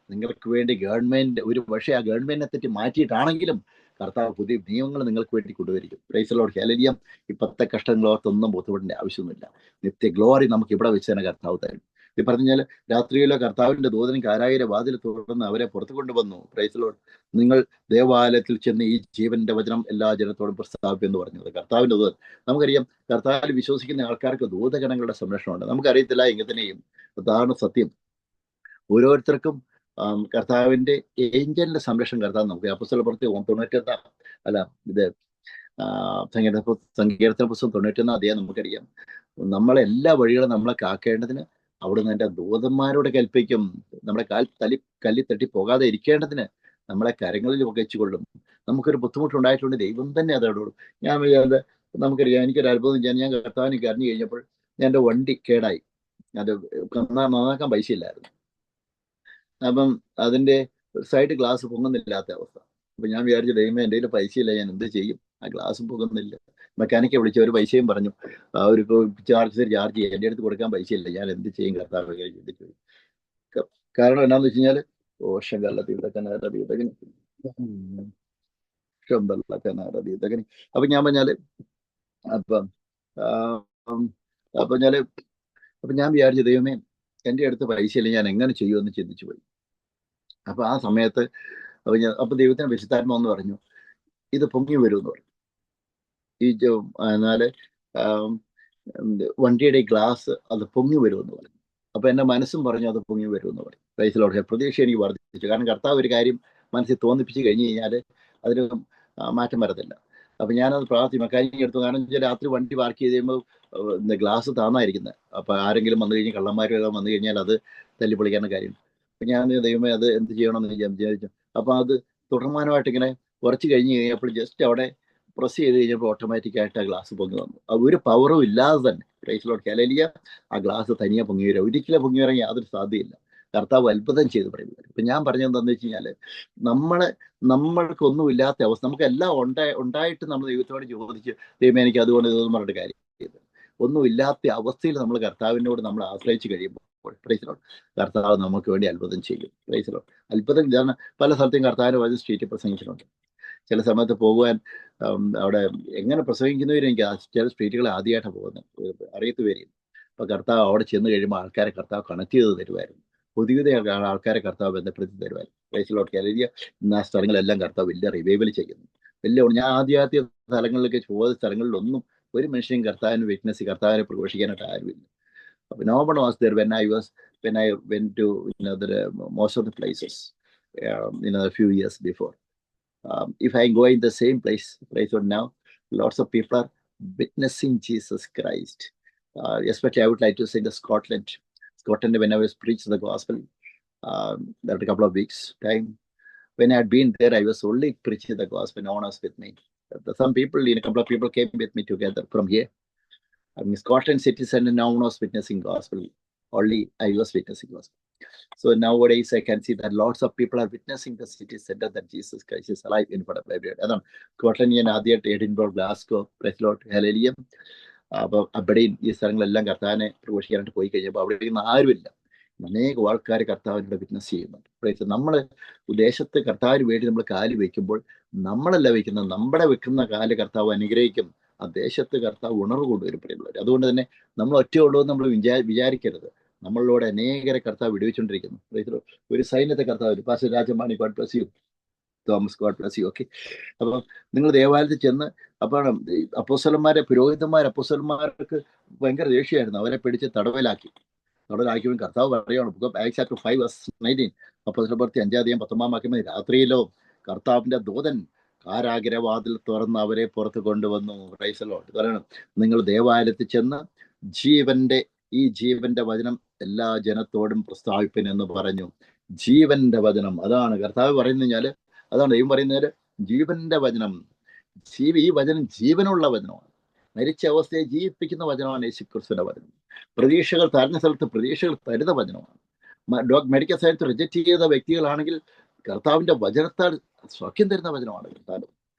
A: നിങ്ങൾക്ക് വേണ്ടി ഗവൺമെന്റ് ഒരു പക്ഷേ ആ ഗവൺമെന്റിനെ തെറ്റി മാറ്റിയിട്ടാണെങ്കിലും കർത്താവ് പുതിയ നിയമങ്ങൾ നിങ്ങൾക്ക് വേണ്ടി കൊണ്ടുവരിക്കും. Praise the Lord hallelujah. ഇപ്പോഴത്തെ കഷ്ടങ്ങളോർത്തൊന്നും ബുദ്ധിമുട്ടിന്റെ ആവശ്യമൊന്നുമില്ല. നിത്യ ഗ്ലോറി നമുക്ക് ഇവിടെ വെച്ച് തന്നെ കർത്താവ് തരും. ഈ പറഞ്ഞാൽ രാത്രിയിലോ കർത്താവിന്റെ ദൂതൻ കാരാഗിര വാതിൽ തുറന്ന് അവരെ പുറത്തു കൊണ്ടുവന്നു. Price the Lord. നിങ്ങൾ ദേവാലയത്തിൽ ചെന്ന് ഈ ജീവന്റെ വചനം എല്ലാ ജനത്തോടും പ്രസ്താവിക്കുമെന്ന് പറഞ്ഞത് കർത്താവിന്റെ ദൂതൻ. നമുക്കറിയാം കർത്താവിൽ വിശ്വസിക്കുന്ന ആൾക്കാർക്ക് ദൂതഗണങ്ങളുടെ സംരക്ഷണമുണ്ട്. നമുക്കറിയത്തില്ല എങ്കിൽ തന്നെയും അതാണ് സത്യം. ഓരോരുത്തർക്കും കർത്താവിന്റെ ഏഞ്ചലിന്റെ സംരക്ഷണം കർത്താവ് നമുക്ക്. അപ്പോസ്തല പ്രവൃത്തി 91 അല്ല ഇത് സങ്കീർത്തന പുസ്തകം 91 അധ്യായം നമുക്കറിയാം. നമ്മളെല്ലാ വഴികളും നമ്മളെ കാക്കേണ്ടതിന് അവിടുന്ന് എൻ്റെ ദൂതന്മാരോട് കൽപ്പിക്കും. നമ്മുടെ കല്ലി തട്ടി പോകാതെ ഇരിക്കേണ്ടതിന് നമ്മളെ കരങ്ങളിൽ വഹിച്ചുകൊള്ളും. നമുക്കൊരു ബുദ്ധിമുട്ടുണ്ടായിട്ടുണ്ട്, ദൈവം തന്നെ അതോടും. ഞാൻ വിചാരിച്ചത് നമുക്കറിയാം, എനിക്കൊരു അത്ഭുതം. ഞാൻ കർത്താവിന് കരഞ്ഞു കഴിഞ്ഞപ്പോൾ എൻ്റെ വണ്ടി കേടായി. അത് നന്നാക്കാൻ പൈസ ഇല്ലായിരുന്നു. അപ്പം അതിന്റെ സൈഡ് ഗ്ലാസ് പൊങ്ങുന്നില്ലാത്ത അവസ്ഥ. അപ്പൊ ഞാൻ വിചാരിച്ചു ദൈവമേ എൻ്റെ കയ്യിൽ പൈസ ഇല്ല, ഞാൻ എന്ത് ചെയ്യും? ആ ഗ്ലാസും പൊങ്ങുന്നില്ല. മെക്കാനിക്കെ വിളിച്ചു, ഒരു പൈസയും പറഞ്ഞു ഒരു ചാർജ് ചെയ്യാം. എൻ്റെ അടുത്ത് കൊടുക്കാൻ പൈസ ഇല്ല, ഞാൻ എന്ത് ചെയ്യും കർത്താവ്? ചിന്തിച്ചു. കാരണം എന്നാന്ന് വെച്ച് കഴിഞ്ഞാല് അപ്പൊ ഞാൻ പറഞ്ഞാല് അപ്പൊ ഞാൻ വിചാരിച്ചു ദൈവമേ എൻ്റെ അടുത്ത് പൈസ ഇല്ല, ഞാൻ എങ്ങനെ ചെയ്യുമെന്ന് ചിന്തിച്ചു പോയി. അപ്പൊ ആ സമയത്ത് അപ്പൊ ദൈവത്തിന് വിശുദ്ധാത്മാവെന്ന് പറഞ്ഞു ഇത് പൊങ്ങി വരുമെന്ന് പറഞ്ഞു. എന്നാല് വണ്ടിയുടെ ഗ്ലാസ് അത് പൊങ്ങി വരുമെന്ന് പറഞ്ഞു. അപ്പൊ എന്റെ മനസ്സും പറഞ്ഞു അത് പൊങ്ങി വരുമെന്ന് പറഞ്ഞു. പ്രൈസിലോട്ട് പ്രതീക്ഷ എനിക്ക് വർദ്ധിച്ചു. കാരണം കർത്താവ് ഒരു കാര്യം മനസ്സിൽ തോന്നിപ്പിച്ച് കഴിഞ്ഞു കഴിഞ്ഞാൽ അതിന് മാറ്റം വരത്തില്ല. അപ്പൊ ഞാനത് മെക്കാനിക്ക് എടുത്തു. കാരണം വെച്ചാൽ രാത്രി വണ്ടി പാർക്ക് ചെയ്ത് കഴിയുമ്പോൾ ഗ്ലാസ് താന്നായിരിക്കുന്നത്. അപ്പൊ ആരെങ്കിലും വന്നു കഴിഞ്ഞാൽ, കള്ളന്മാരെല്ലാം വന്നു കഴിഞ്ഞാൽ അത് തല്ലി പൊളിക്കാനുള്ള കാര്യമുണ്ട്. അപ്പൊ ഞാൻ ദൈവമേ അത് എന്ത് ചെയ്യണമെന്ന് വിചാരിച്ചു. അപ്പൊ അത് തുടർമാനമായിട്ട് ഇങ്ങനെ കുറച്ച് കഴിഞ്ഞ് കഴിഞ്ഞപ്പോൾ ജസ്റ്റ് അവിടെ പ്രസ് ചെയ്ത് കഴിഞ്ഞപ്പോൾ ഓട്ടോമാറ്റിക്കായിട്ട് ആ ഗ്ലാസ് പൊങ്ങി വന്നു. അത് ഒരു പവറും ഇല്ലാതെ തന്നെ പ്രൈസിലോട്ട് ഹല്ലേലൂയ ആ ഗ്ലാസ് തനിയെ പൊങ്ങി വരിക. ഒരിക്കലും പൊങ്ങി വരാൻ യാതൊരു സാധ്യതയില്ല. കർത്താവ് അത്ഭുതം ചെയ്ത് പറയുന്നത്. ഇപ്പൊ ഞാൻ പറഞ്ഞതെന്താണെന്ന് വെച്ച് കഴിഞ്ഞാല് നമ്മൾക്കൊന്നുമില്ലാത്ത അവസ്ഥ, നമുക്ക് എല്ലാം ഉണ്ടായിട്ട് നമ്മൾ ദൈവത്തോട് ചോദിച്ച് ദൈവം എനിക്ക് അതുകൊണ്ട് ഇതൊന്നും പറഞ്ഞിട്ട് കാര്യം. ഒന്നുമില്ലാത്ത അവസ്ഥയിൽ നമ്മൾ കർത്താവിനോട് നമ്മൾ ആശ്രയിച്ച് കഴിയുമ്പോൾ പ്രൈസിലോട്ട് കർത്താവ് നമുക്ക് വേണ്ടി അത്ഭുതം ചെയ്യും. പ്രൈസിലോട്ട് അത്ഭുതം കാരണം പല സ്ഥലത്തും കർത്താവിന് വലിയ സ്ട്രീറ്റിൽ പ്രസംഗിച്ചിട്ടുണ്ട്. ചില സമയത്ത് പോകുവാൻ അവിടെ എങ്ങനെ പ്രസംഗിക്കുന്നവരും എനിക്ക് ചില സ്ട്രീറ്റുകൾ ആദ്യമായിട്ടാണ് പോകുന്നത്, അറിയത്ത് പേരില്ല. അപ്പൊ കർത്താവ് അവിടെ ചെന്ന് കഴിയുമ്പോൾ ആൾക്കാരെ കർത്താവ് കണക്ട് ചെയ്ത് തരുമായിരുന്നു. പുതിയ ആൾക്കാരെ കർത്താവ് ബന്ധപ്പെടുത്തി തരുമായിരുന്നു. പ്രൈസിലോട്ട് കയറിയ ഇന്ന് ആ സ്ഥലങ്ങളെല്ലാം കർത്താവ് വലിയ റിവൈവൽ ചെയ്യുന്നു. ഞാൻ ആദ്യ സ്ഥലങ്ങളിലേക്ക് പോയ സ്ഥലങ്ങളിലൊന്നും ഒരു മനുഷ്യനും കർത്താവിന് വിറ്റ്നസ്, കർത്താവിനെ പ്രഘോഷിക്കാനായിട്ട് ആരുമില്ല. അപ്പൊ no one was there when I went to most of the places a few years before. If I go in the same place now, lots of people are witnessing Jesus Christ. Especially I would like to say the Scotland, when I was preaching the gospel, that a couple of weeks time. When I had been there, I was only preaching the gospel, no one was with me. Some people, a couple of people came with me together from here. I'm Scotland citizen and no one was witnessing gospel. Only I was witnessing gospel. So nowadays I can see that lots of people are witnessing the city center that Jesus Christ is alive in front of everyone. അതാണ് സ്കോട്ട്ലൻഡ് ഞാൻ ആദ്യമായിട്ട് എഡിൻബർഗ്, ഗ്ലാസ്ഗോ, പ്രൈസ്ലോട്ട്, ഹല്ലേലൂയ. അപ്പൊ അവിടെയും ഈ സ്ഥലങ്ങളെല്ലാം കർത്താവിനെ പ്രഘോഷിക്കാനായിട്ട് പോയി കഴിഞ്ഞപ്പോൾ അവിടെ ഇരുന്ന് ആരുമില്ല. അനേകം ആൾക്കാർ കർത്താവിനോട് വിറ്റ്നസ് ചെയ്യുന്നുണ്ട്. നമ്മൾ ദേശത്ത് കർത്താവിന് വേണ്ടി നമ്മൾ കാല് വയ്ക്കുമ്പോൾ നമ്മളല്ല വയ്ക്കുന്നത്, നമ്മുടെ വെക്കുന്ന കാല് കർത്താവ് അനുഗ്രഹിക്കും. ആ ദേശത്ത് കർത്താവ് ഉണർവ് കൊണ്ടുവരും പ്രിയമുള്ളവർ. അതുകൊണ്ട് തന്നെ നമ്മൾ ഒറ്റയുള്ളൂ എന്ന് നമ്മൾ വിചാരിക്കരുത്. നമ്മളിലൂടെ അനേകരെ കർത്താവ് വിടുവിച്ചുകൊണ്ടിരിക്കുന്നു. ഒരു സൈന്യത്തെ കർത്താവ്, pastor Rajamani, God bless you, Thomas, God bless you. Okay, അപ്പം നിങ്ങൾ ദേവാലയത്തിൽ ചെന്ന് അപ്പോൾ അപ്പോസ്തലന്മാർക്ക് ഭയങ്കര ദേഷ്യമായിരുന്നു. അവരെ പിടിച്ച് തടവിലാക്കിയപ്പോൾ കർത്താവ് പറയുകയാണ്, ബുക്ക് ഓഫ് ആക്ട്സ് ചാപ്റ്റർ 5:19, അപ്പോസ്തലപ്രവൃത്തി 5:19 രാത്രിയിലോ കർത്താവിന്റെ ദൂതൻ കാരാഗ്രഹവാതിൽ തുറന്ന് അവരെ പുറത്ത് കൊണ്ടുവന്നു. Price the Lord. പറയണം, നിങ്ങൾ ദേവാലയത്തിൽ ചെന്ന് ഈ ജീവന്റെ വചനം എല്ലാ ജനത്തോടും പ്രസ്താവിപ്പൻ എന്ന് പറഞ്ഞു. ജീവന്റെ വചനം, അതാണ് കർത്താവ് പറയുന്നത്. അതാണ് ദൈവം പറയുന്നത്, ജീവന്റെ വചനം. ഈ വചനം ജീവനുള്ള വചനമാണ്. മരിച്ച അവസ്ഥയെ ജീവിപ്പിക്കുന്ന വചനമാണ് യേശുക്രിസ്തുവിന്റെ വചനം. പ്രതീക്ഷകൾ തരുന്ന സ്ഥലത്ത് പ്രതീക്ഷകൾ തരുന്ന വചനമാണ്. മെഡിക്കൽ സയൻസ് റിജക്റ്റ് ചെയ്ത വ്യക്തികളാണെങ്കിൽ കർത്താവിന്റെ വചനത്താൽ സൗഖ്യം തരുന്ന വചനമാണ് കർത്താവ്.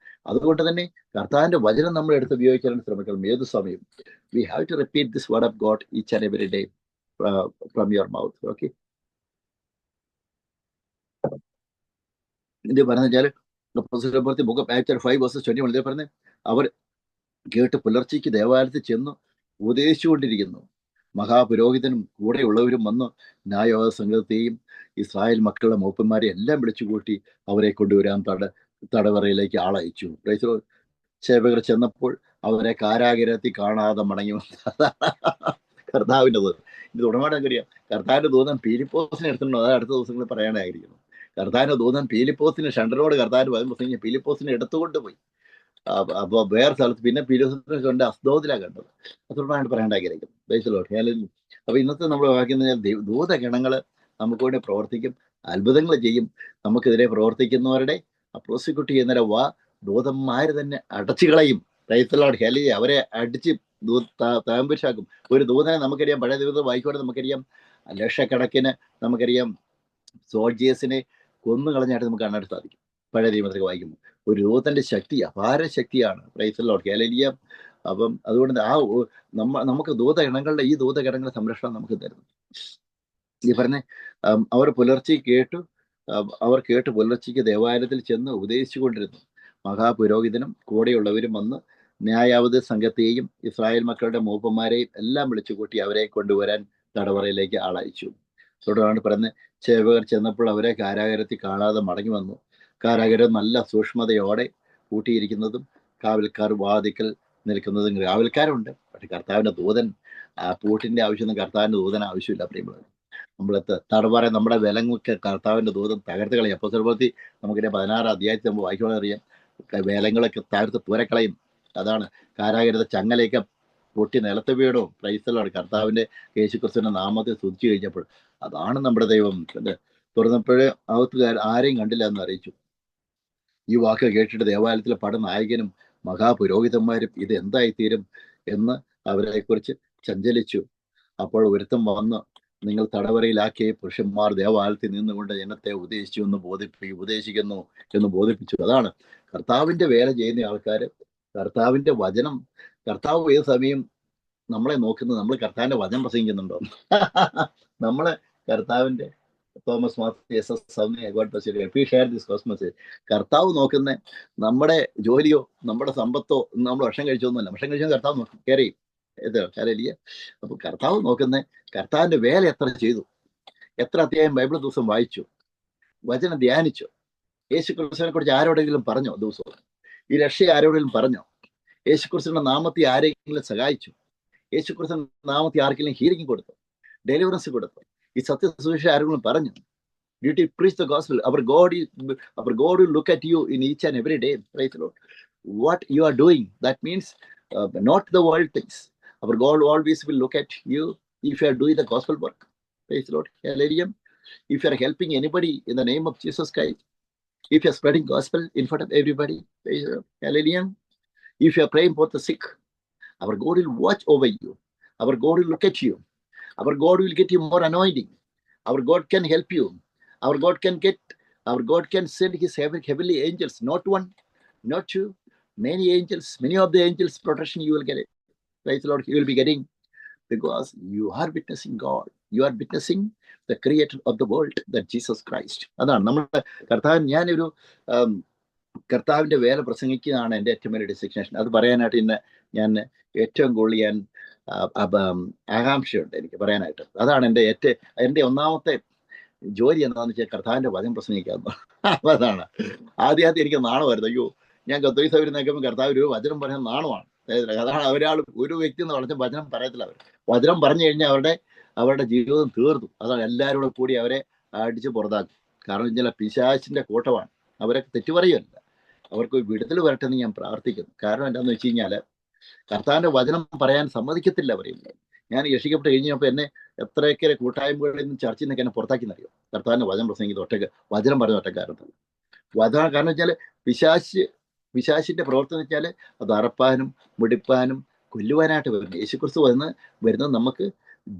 A: അതുകൊണ്ട് തന്നെ കർത്താവിന്റെ വചനം നമ്മൾ എടുത്ത് ഉപയോഗിക്കാൻ ശ്രമിക്കണം ഏത് സമയം. We have to repeat this word of God each and every day from your mouth. Okay. ഇത് പറഞ്ഞാൽ ബുക്ക് ഓഫ് ആക്ട്സ് 5:21 പറഞ്ഞ് അവർ കേട്ട് പുലർച്ചയ്ക്ക് ദേവാലയത്തിൽ ചെന്ന് ഉപദേശിച്ചുകൊണ്ടിരിക്കുന്നു. മഹാപുരോഹിതനും കൂടെയുള്ളവരും വന്ന് ന്യായവാദ സംഘത്തെയും ഇസ്രായേൽ മക്കളുടെ മൂപ്പന്മാരെ എല്ലാം വിളിച്ചുകൂട്ടി അവരെ കൊണ്ടുവരാൻ തടവറയിലേക്ക് ആളയച്ചു. സേവകർ ചെന്നപ്പോൾ അവരെ കാരാഗ്രഹത്തിൽ കാണാതെ മടങ്ങി വന്ന കർത്താവിന്റെ ദൂതൻ. ഇത് ഉടമാടം കർത്താവിന്റെ ദൂതൻ പീലിപ്പോസിനെ എടുത്തിട്ടുണ്ടോ? അത് അടുത്ത ദിവസങ്ങളിൽ പറയാനായിരിക്കുന്നു. കർത്താവിന്റെ ദൂതൻ പീലിപ്പോസിന് ഷണ്ടറോട് കർത്താവിന് പറയുമ്പോൾ പീലിപ്പോസിനെ എടുത്തുകൊണ്ട് പോയി. അപ്പൊ വേറെ സ്ഥലത്ത് പിന്നെ പീലിപ്പോസിനെ കണ്ട് അസ്തോദിലാണ് കണ്ടത്. അതുകൊണ്ടാണ് പറയാണ്ടായിരിക്കും. അപ്പൊ ഇന്നത്തെ നമ്മൾ വായിക്കുന്ന ദൂതഗണങ്ങള് നമുക്ക് വേണ്ടി പ്രവർത്തിക്കും, അത്ഭുതങ്ങൾ ചെയ്യും. നമുക്കെതിരെ പ്രവർത്തിക്കുന്നവരുടെ പ്രോസിക്യൂട്ട് ചെയ്യുന്നവരെ ദൂതന്മാര് തന്നെ അടച്ചു കളയും. അവരെ അടിച്ച് താമ്പുരാക്കും. ഒരു ദൂതനെ നമുക്കറിയാം, പഴയ ദിവസം വായിക്കോടെ നമുക്കറിയാം, ലക്ഷക്കണക്കിന് നമുക്കറിയാം സോൾജിയേഴ്സിനെ കൊന്നു കളഞ്ഞായിട്ട് നമുക്ക് കാണാൻ സാധിക്കും. പഴയ നിയമത്തിൽ വായിക്കുമ്പോൾ ഒരു ദൂതന്റെ ശക്തി അപാര ശക്തിയാണ്. ഹല്ലേലൂയ. അപ്പം അതുകൊണ്ട് നമുക്ക് ഈ ദൂതഗണങ്ങളുടെ സംരക്ഷണം നമുക്ക് തരുന്നു. ഈ പറഞ്ഞ അവർ കേട്ട് പുലർച്ചയ്ക്ക് ദേവാലയത്തിൽ ചെന്ന് ഉപദേശിച്ചു കൊണ്ടിരുന്നു. മഹാപുരോഹിതനും കൂടെയുള്ളവരും വന്ന് ന്യായാവധി സംഘത്തെയും ഇസ്രായേൽ മക്കളുടെ മൂപ്പന്മാരെയും എല്ലാം വിളിച്ചുകൂട്ടി അവരെ കൊണ്ടുവരാൻ തടവറയിലേക്ക് ആളയച്ചു. തുടർന്ന് പറയുന്നത്, സേവകർ ചെന്നപ്പോൾ അവരെ കാരാഗ്രഹത്തിൽ കാണാതെ മടങ്ങി വന്നു. കാരാഗ്രഹം നല്ല സൂക്ഷ്മതയോടെ പൂട്ടിയിരിക്കുന്നതും കാവൽക്കാർ വാതിക്കൽ നിൽക്കുന്നതും. കാവൽക്കാരുണ്ട്, പക്ഷെ കർത്താവിന്റെ ദൂതൻ, ആ പൂട്ടിന്റെ ആവശ്യമൊന്നും കർത്താവിന്റെ ദൂതൻ ആവശ്യമില്ല. പ്രിയമുള്ളവർ, നമ്മൾ തടവറ നമ്മുടെ വിലങ്ങൊക്കെ കർത്താവിന്റെ ദൂതൻ തകർത്ത് കളയും. അപ്പോസ്തലപ്രവൃത്തി നമുക്കിടെ 16 അധ്യായത്തിൽ നമ്മൾ വായിക്കണമെന്ന് അറിയാം. വേലങ്ങളൊക്കെ താഴ്ത്ത് തൂരക്കളയും. അതാണ് കാരാഗ്രഹ ചങ്ങലയൊക്കെ പൊട്ടി നിലത്ത് വീണു. പ്രൈസ്തലോട് കർത്താവിന്റെ യേശുക്രിസ്തുവിന്റെ നാമത്തെ സ്തുതിച്ചു കഴിഞ്ഞപ്പോൾ അതാണ് നമ്മുടെ ദൈവം. തുറന്നപ്പോഴേ അകത്തുകാർ ആരെയും കണ്ടില്ല എന്ന് അറിയിച്ചു. ഈ വാക്ക് കേട്ടിട്ട് ദേവാലയത്തിലെ പടനായകനും മഹാപുരോഹിതന്മാരും ഇത് എന്തായിത്തീരും എന്ന് അവരെ കുറിച്ച് ചഞ്ചലിച്ചു. അപ്പോൾ ഒരുത്തം വന്ന്, നിങ്ങൾ തടവറയിലാക്കിയ പുരുഷന്മാർ ദേവാലയത്തിൽ നിന്നുകൊണ്ട് ജനത്തെ ഉപദേശിക്കുന്നു എന്ന് ബോധിപ്പിച്ചു. അതാണ് കർത്താവിന്റെ വേല ചെയ്യുന്ന ആൾക്കാർ. കർത്താവിന്റെ വചനം, കർത്താവ് ഏത് സമയം നമ്മളെ നോക്കുന്നത്, നമ്മൾ കർത്താവിന്റെ വചനം പ്രസംഗിക്കുന്നുണ്ടോ? നമ്മള് കർത്താവിന്റെ തോമസ് കർത്താവ് നോക്കുന്ന നമ്മുടെ ജോലിയോ നമ്മുടെ സമ്പത്തോ നമ്മൾ ഭക്ഷണം കഴിച്ചൊന്നുമല്ല. ഭക്ഷണം കഴിച്ചാൽ കർത്താവ് കയറി കാര്യമില്ല. അപ്പൊ കർത്താവ് നോക്കുന്ന കർത്താവിന്റെ വേല എത്ര ചെയ്തു, എത്ര അധ്യായം ബൈബിൾ ദിവസം വായിച്ചു, വചനം ധ്യാനിച്ചു, യേശുക്രിസ്തുവിനെ കുറിച്ച് ആരോടെങ്കിലും പറഞ്ഞോ, ദിവസവും ഈ രക്ഷയെ ആരോടെങ്കിലും പറഞ്ഞോ, യേശുക്രിസ്തുവിന്റെ നാമത്തെ ആരെങ്കിലും സഹായിച്ചു, യേശുക്രിസ്തുവിന്റെ നാമത്തെ ആർക്കെങ്കിലും ഹീലിംഗ് കൊടുത്തു, ഡെലിവറൻസ് കൊടുത്തു, ഈ സത്യസുവിശേഷം ആരെങ്കിലും പറഞ്ഞു? Did you preach the gospel? Our God will look at you in each and every day. Praise the Lord. What you are doing, that means not the world things. Our God always will look at you if you are doing the gospel work. Praise the Lord. Hallelujah. If you are helping anybody in the name of Jesus Christ, if you are spreading gospel in front of everybody, praise the Lord. Hallelujah. If you are praying for the sick, our God will watch over you. Our God will look at you. Our God will get you more anointing. Our God can help you. Our God can send his heavenly angels, not one, not two, many angels, many of the angels protection you will get it. Praise the Lord. You will be getting, because you are witnessing God. You are witnessing the creator of the world, that Jesus Christ. അതാണ് നമ്മുടെ കർത്താവ്. ഞാനൊരു കർത്താവിന്റെ വേല പ്രസംഗിക്കുന്നതാണ് എൻ്റെ ഏറ്റവും വലിയ ഡെസിഗ്നേഷൻ. അത് പറയാനായിട്ട് ഇന്ന് ഞാൻ ഏറ്റവും കൂടുതൽ ഞാൻ ആകാംക്ഷയുണ്ട് എനിക്ക് പറയാനായിട്ട്. അതാണ് എൻ്റെ ഒന്നാമത്തെ ജോലി എന്താണെന്ന് വെച്ചാൽ കർത്താവിന്റെ വചനം പ്രസംഗിക്കാന്ന്. അതാണ് ആദ്യം എനിക്ക് നാണമായിരുന്നു. അയ്യോ, ഞാൻ കത്തോലിക്ക സഭയിൽ നിൽക്കുമ്പോൾ കർത്താവ് ഒരു വചനം പറയാൻ നാണമാണ്. അതാണ് ഒരു വ്യക്തി എന്ന് പറഞ്ഞ വചനം പറയത്തില്ല. അവർ വചനം പറഞ്ഞു കഴിഞ്ഞാൽ അവരുടെ ജീവിതം തീർന്നു. അതാണ് എല്ലാവരും കൂടി അവരെ അടിച്ച് പുറത്താക്കും. കാരണം വെച്ചാൽ പിശാചിന്റെ കൂട്ടമാണ്. അവരെ തെറ്റുപറയുമല്ല, അവർക്ക് വിടുതൽ വരട്ടെ എന്ന് ഞാൻ പ്രാർത്ഥിക്കുന്നു. കാരണം എന്താണെന്ന് വെച്ച് കഴിഞ്ഞാൽ കർത്താവിന്റെ വചനം പറയാൻ സമ്മതിക്കത്തില്ല അവരെ. ഞാൻ രക്ഷിക്കപ്പെട്ട് കഴിഞ്ഞപ്പോൾ എന്നെ എത്രയൊക്കെ കൂട്ടായ്മകളിൽ നിന്ന് ചർച്ചയിൽ നിന്നൊക്കെ എന്നെ പുറത്താക്കി എന്നറിയോ? കർത്താവിന്റെ വചനം പ്രസംഗിക്കുന്നത് ഒറ്റക്ക്, വചനം പറഞ്ഞ ഒറ്റക്കാരത്തിൽ കാരണം വെച്ചാൽ പിശാചിന്റെ പ്രവർത്തനം വെച്ചാൽ അത് അറപ്പാനും മുടിപ്പാനും കൊല്ലുവാനായിട്ട് വരുന്നത്. യേശുക്രിസ്തു വരുന്നത് നമുക്ക്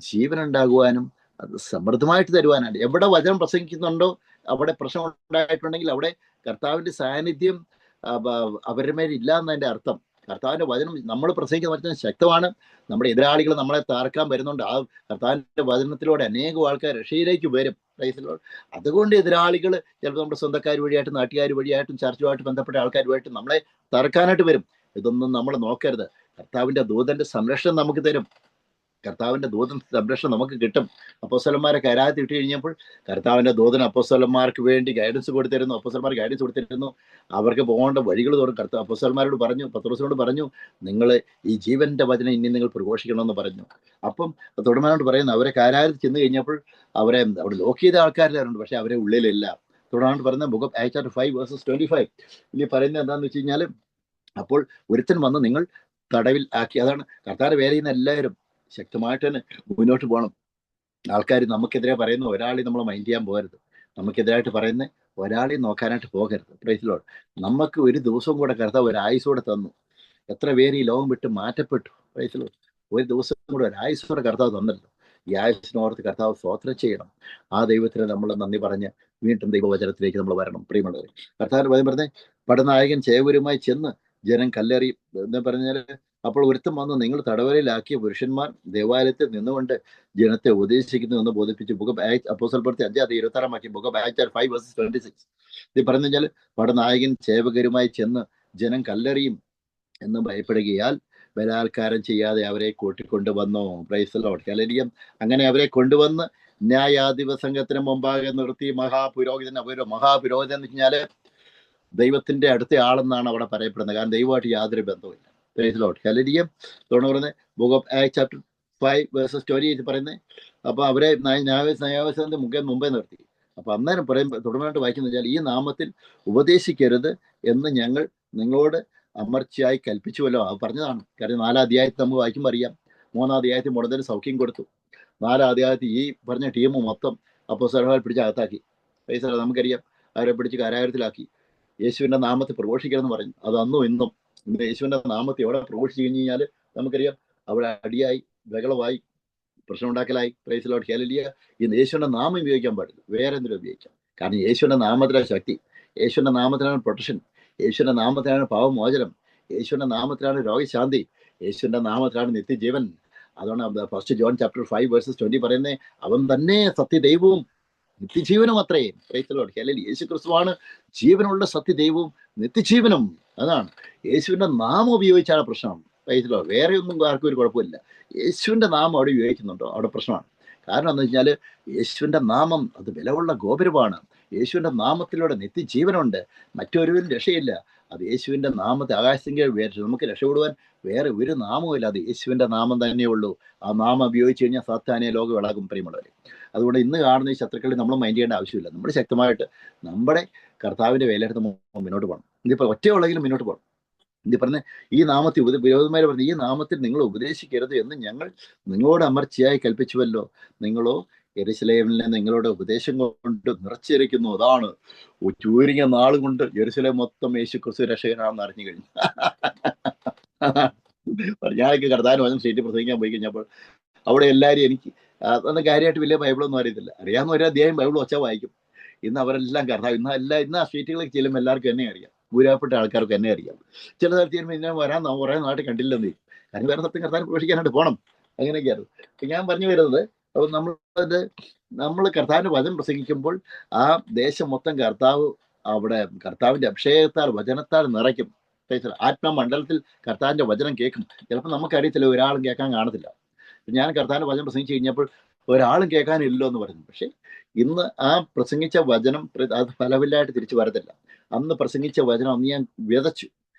A: ജീവനുണ്ടാകുവാനും അത് സമൃദ്ധമായിട്ട് തരുവാനാണ്. എവിടെ വചനം പ്രസംഗിക്കുന്നുണ്ടോ അവിടെ പ്രശ്നം ഉണ്ടായിട്ടുണ്ടെങ്കിൽ അവിടെ കർത്താവിന്റെ സാന്നിധ്യം അവരുടെ മേലില്ല എന്നതിന്റെ അർത്ഥം. കർത്താവിന്റെ വചനം നമ്മൾ പ്രസംഗിക്കുന്ന വചനം ശക്തമാണ്. നമ്മുടെ എതിരാളികൾ നമ്മളെ താർക്കാൻ വരുന്നുണ്ട്. ആ കർത്താവിന്റെ വചനത്തിലൂടെ അനേകം ആൾക്കാർ രക്ഷയിലേക്ക് വരും. അതുകൊണ്ട് എതിരാളികൾ ചിലപ്പോൾ നമ്മുടെ സ്വന്തക്കാർ വഴിയായിട്ടും നാട്ടുകാർ വഴിയായിട്ടും ചർച്ചുമായിട്ട് ബന്ധപ്പെട്ട ആൾക്കാരുമായിട്ടും നമ്മളെ തറക്കാനായിട്ട് വരും. ഇതൊന്നും നമ്മൾ നോക്കരുത്. കർത്താവിന്റെ ദൂതന്റെ സംരക്ഷണം നമുക്ക് തരും. കർത്താവിന്റെ ദൂതൻ സംരക്ഷണം നമുക്ക് കിട്ടും. അപ്പോസ്തലന്മാരെ കരാതി ഇട്ട് കഴിഞ്ഞപ്പോൾ കർത്താവിന്റെ ദൂതൻ അപ്പോസ്തലന്മാർക്ക് വേണ്ടി ഗൈഡൻസ് കൊടുത്തിരുന്നു. അപ്പോസ്തലന്മാർ ഗൈഡൻസ് കൊടുത്തിരുന്നു. അവർക്ക് പോകേണ്ട വഴികൾ തോറും അപ്പോസ്തലന്മാരോട് പറഞ്ഞു, പത്രോസിനോട് പറഞ്ഞു, നിങ്ങൾ ഈ ജീവന്റെ വചനം ഇനി നിങ്ങൾ പ്രഘോഷിക്കണമെന്ന് പറഞ്ഞു. അപ്പം തുടർന്നാനോട് പറയുന്നു, അവരെ കാരാതി ചെന്ന് കഴിഞ്ഞപ്പോൾ അവിടെ ലോക്ക് ചെയ്ത ആൾക്കാരിലുണ്ട്, പക്ഷെ അവരെ ഉള്ളിലില്ല. തുടർന്നാണ് പറയുന്നത് ബുക്ക് ഓഫ് ആക്ട്സ് ചാപ്റ്റർ 5:25 ഇനി പറയുന്നത് എന്താണെന്ന് വെച്ച് കഴിഞ്ഞാൽ, അപ്പോൾ ഒരുത്തൻ വന്ന് നിങ്ങൾ തടവിൽ ആക്കി. അതാണ് കർത്താവിന്റെ വേല ചെയ്യുന്ന എല്ലാവരും ശക്തമായിട്ട് തന്നെ മുന്നോട്ട് പോകണം. ആൾക്കാർ നമുക്കെതിരെ പറയുന്ന ഒരാളെ നമ്മൾ മൈൻഡ് ചെയ്യാൻ പോകരുത്. നമുക്കെതിരായിട്ട് പറയുന്ന ഒരാളെ നോക്കാനായിട്ട് പോകരുത്. Price the lord. നമുക്ക് ഒരു ദിവസവും കൂടെ കർത്താവ് ഒരു ആയുസ്സോടെ തന്നു. എത്ര പേര് ഈ ലോകം വിട്ട് മാറ്റപ്പെട്ടു. Price the lord. ഒരു ദിവസം കൂടെ ഒരു ആയുസ്സോടെ കർത്താവ് തന്നല്ലോ. ഈ ആയുസ്സിനോർത്ത് കർത്താവ് സ്തോത്രം ചെയ്യണം. ആ ദൈവത്തിന് നമ്മൾ നന്ദി പറഞ്ഞ് വീണ്ടും ദൈവവചനത്തിലേക്ക് നമ്മൾ വരണം. പ്രിയമുള്ളവർ, കർത്താവിന്റെ വചനം പറഞ്ഞേ, പടനായകൻ ചേവരുമായി ചെന്ന് ജനം കല്ലെറി എന്ന് പറഞ്ഞാൽ, അപ്പോൾ ഒരുത്തം വന്ന് നിങ്ങൾ തടവറയിലാക്കിയ പുരുഷന്മാർ ദേവാലയത്തിൽ നിന്നുകൊണ്ട് ജനത്തെ ഉപദേശിക്കുന്നു എന്ന് ബോധിപ്പിച്ചു. ബുക്ക് ഓഫ് ആക്ട്സ് അപ്പോസ്തല പ്രവൃത്തി 5:26 ബുക്ക് ഓഫ് ആക്ട്സ് 5:26 ഇത് പറഞ്ഞു കഴിഞ്ഞാൽ, പടനായകൻ സേവകരുമായി ചെന്ന് ജനം കല്ലെറിയും എന്ന് ഭയപ്പെടുകയാൽ ബലാത്കാരം ചെയ്യാതെ അവരെ കൂട്ടിക്കൊണ്ടുവന്നു. Praise the Lord. ഹല്ലേലൂയ. അങ്ങനെ അവരെ കൊണ്ടുവന്ന് ന്യായാധിപ സംഘത്തിന് മുമ്പാകെ നിർത്തി. മഹാപുരോഹിതൻ എന്ന് വെച്ചാൽ ദൈവത്തിന്റെ അടുത്ത ആളെന്നാണ് അവിടെ പറയപ്പെടുന്നത്. കാരണം ദൈവമായിട്ട് യാതൊരു ബന്ധവുമില്ല. Price the Lord. ഹല്ലേലൂയ. തുടർന്ന് പറയുന്നത് ബുക്ക് ഓഫ് ആക്ട്സ് ചാപ്റ്റർ 5:28 പറയുന്നത്, അപ്പൊ അവരെ ന്യായാധിപന്റെ മുമ്പേ നിർത്തി. അപ്പൊ അന്നേരം തുടർന്നായിട്ട് വായിക്കുന്ന വെച്ചാൽ, ഈ നാമത്തിൽ ഉപദേശിക്കരുത് എന്ന് ഞങ്ങൾ നിങ്ങളോട് അമർച്ചയായി കൽപ്പിച്ചുവല്ലോ. അത് പറഞ്ഞതാണ്. കാര്യം 4 അധ്യായത്തിൽ നമുക്ക് വായിക്കുമ്പോൾ അറിയാം. 3 അധ്യായത്തിൽ മുടന്തന് സൗഖ്യം കൊടുത്തു. 4 അധ്യായത്തിൽ ഈ പറഞ്ഞ ടീം മൊത്തം അപ്പോസ്തലന്മാരെ പിടിച്ച് അകത്താക്കി. പൈസ നമുക്കറിയാം. അവരെ പിടിച്ച് കാരാഗ്രഹത്തിലാക്കി. യേശുവിൻ്റെ നാമത്തെ പ്രഘോഷിക്കണമെന്ന് പറഞ്ഞു. അത് അന്നും ഇന്നും. ഇന്ന് യേശുവിൻ്റെ നാമത്തെ എവിടെ പ്രഘോഷിച്ചു കഴിഞ്ഞ് കഴിഞ്ഞാൽ നമുക്കറിയാം അവിടെ അടിയായി, ബഹളമായി, പ്രശ്നമുണ്ടാക്കലായി. Praise lord hallelujah. ഇന്ന് യേശുവിൻ്റെ നാമം ഉപയോഗിക്കാൻ പാടില്ല, വേറെ എന്തെങ്കിലും ഉപയോഗിക്കാം. കാരണം യേശുവിൻ്റെ നാമത്തിലാണ് ശക്തി, യേശുവിൻ്റെ നാമത്തിലാണ് പ്രൊട്ടക്ഷൻ, യേശുവിൻ്റെ നാമത്തിലാണ് പാവമോചനം, യേശുവിൻ്റെ നാമത്തിലാണ് രോഗശാന്തി, യേശുവിൻ്റെ നാമത്തിലാണ് നിത്യജീവൻ. അതുകൊണ്ട് 1 ജോൺ ചാപ്റ്റർ 5:20 പറയുന്നത് അവൻ തന്നെ സത്യദൈവവും നിത്യജീവനും അത്രേ. Price lord hallelujah. യേശു ക്രിസ്തുവാണ് ജീവനുള്ള സത്യദൈവവും നിത്യജീവനും. അതാണ് യേശുവിൻ്റെ നാമം ഉപയോഗിച്ചാണ് പ്രശ്നം. Praise Lord. വേറെ ഒന്നും ആർക്കും ഒരു കുഴപ്പമില്ല. യേശുവിൻ്റെ നാമം അവിടെ ഉപയോഗിക്കുന്നുണ്ടോ അവിടെ പ്രശ്നമാണ്. കാരണം എന്ന് വെച്ചാൽ യേശുവിൻ്റെ നാമം അത് വിലയുള്ള ഗോപുരമാണ്. യേശുവിൻ്റെ നാമത്തിലൂടെ നിത്യജീവനുണ്ട്. മറ്റൊരുവരും രക്ഷയില്ല. അത് യേശുവിൻ്റെ നാമത്തെ ആകാശത്തെങ്കിൽ നമുക്ക് രക്ഷപ്പെടുവാൻ വേറെ ഒരു നാമവുമില്ല. അത് യേശുവിൻ്റെ നാമം തന്നെയേ ഉള്ളൂ. ആ നാമം ഉപയോഗിച്ച് കഴിഞ്ഞാൽ സാത്താനെ ലോകം ഇളകും. പ്രിയമുള്ളവരെ, അതുകൊണ്ട് ഇന്ന് കാണുന്ന ഈ ശത്രുക്കളെ നമ്മൾ മൈൻഡ് ചെയ്യേണ്ട ആവശ്യമില്ല. നമ്മൾ ശക്തമായിട്ട് നമ്മുടെ കർത്താവിൻ്റെ വേലയെടുത്ത് മുന്നോട്ട് പോകണം. ഇതിപ്പോൾ ഒറ്റയുള്ളെങ്കിലും മുന്നോട്ട് പോകണം. ഇത് പറഞ്ഞ ഈ നാമത്തിൽ വിരോധന്മാരെ പറഞ്ഞ ഈ നാമത്തിൽ നിങ്ങൾ ഉപദേശിക്കരുത് എന്ന് ഞങ്ങൾ നിങ്ങളോട് അമർച്ചയായി കൽപ്പിച്ചുവല്ലോ. നിങ്ങളോ യെരുശലേമിലെ നിങ്ങളുടെ ഉപദേശം കൊണ്ട് നിറച്ചിരിക്കുന്നു. അതാണ് ചൂരിങ്ങ നാൾ കൊണ്ട് യെരുശലേം മൊത്തം യേശു ക്രിസ്തു രക്ഷകനാണെന്ന് അറിഞ്ഞു കഴിഞ്ഞു. ഞാനൊക്കെ കർത്താവിന് വചനം സ്റ്റേറ്റ് പ്രസംഗിക്കാൻ പോയി കഴിഞ്ഞപ്പോൾ അവിടെ എല്ലാവരും എനിക്ക് അതൊന്നും കാര്യമായിട്ട് വലിയ ബൈബിളൊന്നും അറിയത്തില്ല. അറിയാവുന്ന ഒരു അധ്യായം ബൈബിൾ ഒച്ച വായിക്കും. ഇന്ന് അവരെല്ലാം കർത്താവ് ഇന്ന് ആ സ്ട്രീറ്റുകളിൽ ചെല്ലുമ്പോൾ എല്ലാവർക്കും എന്നെ അറിയാം. ഭൂരിപെട്ട ആൾക്കാർക്ക് എന്നെ അറിയാം. ചില സ്ഥലത്ത് ചെല്ലുമ്പോൾ ഇങ്ങനെ വരാൻ കുറേ നാട്ടിൽ കണ്ടില്ലെന്ന്. അതിന് വേറെ സത്യം കർത്താവിന് പ്രവേശിക്കാനായിട്ട് പോകണം. അങ്ങനെയൊക്കെയാണ് ഞാൻ പറഞ്ഞു വരുന്നത്. അപ്പോൾ നമ്മൾ കർത്താവിൻ്റെ വചനം പ്രസംഗിക്കുമ്പോൾ ആ ദേശം മൊത്തം അവിടെ കർത്താവിൻ്റെ അഭിഷേകത്താൽ വചനത്താൽ നിറയ്ക്കും. ആത്മമണ്ഡലത്തിൽ കർത്താവിൻ്റെ വചനം കേൾക്കും. ചിലപ്പോൾ നമുക്കറിയത്തില്ല, ഒരാളും കേൾക്കാൻ കാണത്തില്ല. ഞാൻ കർത്താവിൻ്റെ വചനം പ്രസംഗിച്ച് കഴിഞ്ഞപ്പോൾ ഒരാളും കേൾക്കാനില്ലോ എന്ന് പറഞ്ഞു. പക്ഷേ ഇന്ന് ആ പ്രസംഗിച്ച വചനം അത് ഫലമില്ലായിട്ട് തിരിച്ചു വരത്തില്ല. അന്ന് പ്രസംഗിച്ച വചനം അന്ന് ഞാൻ വിതച്ചു.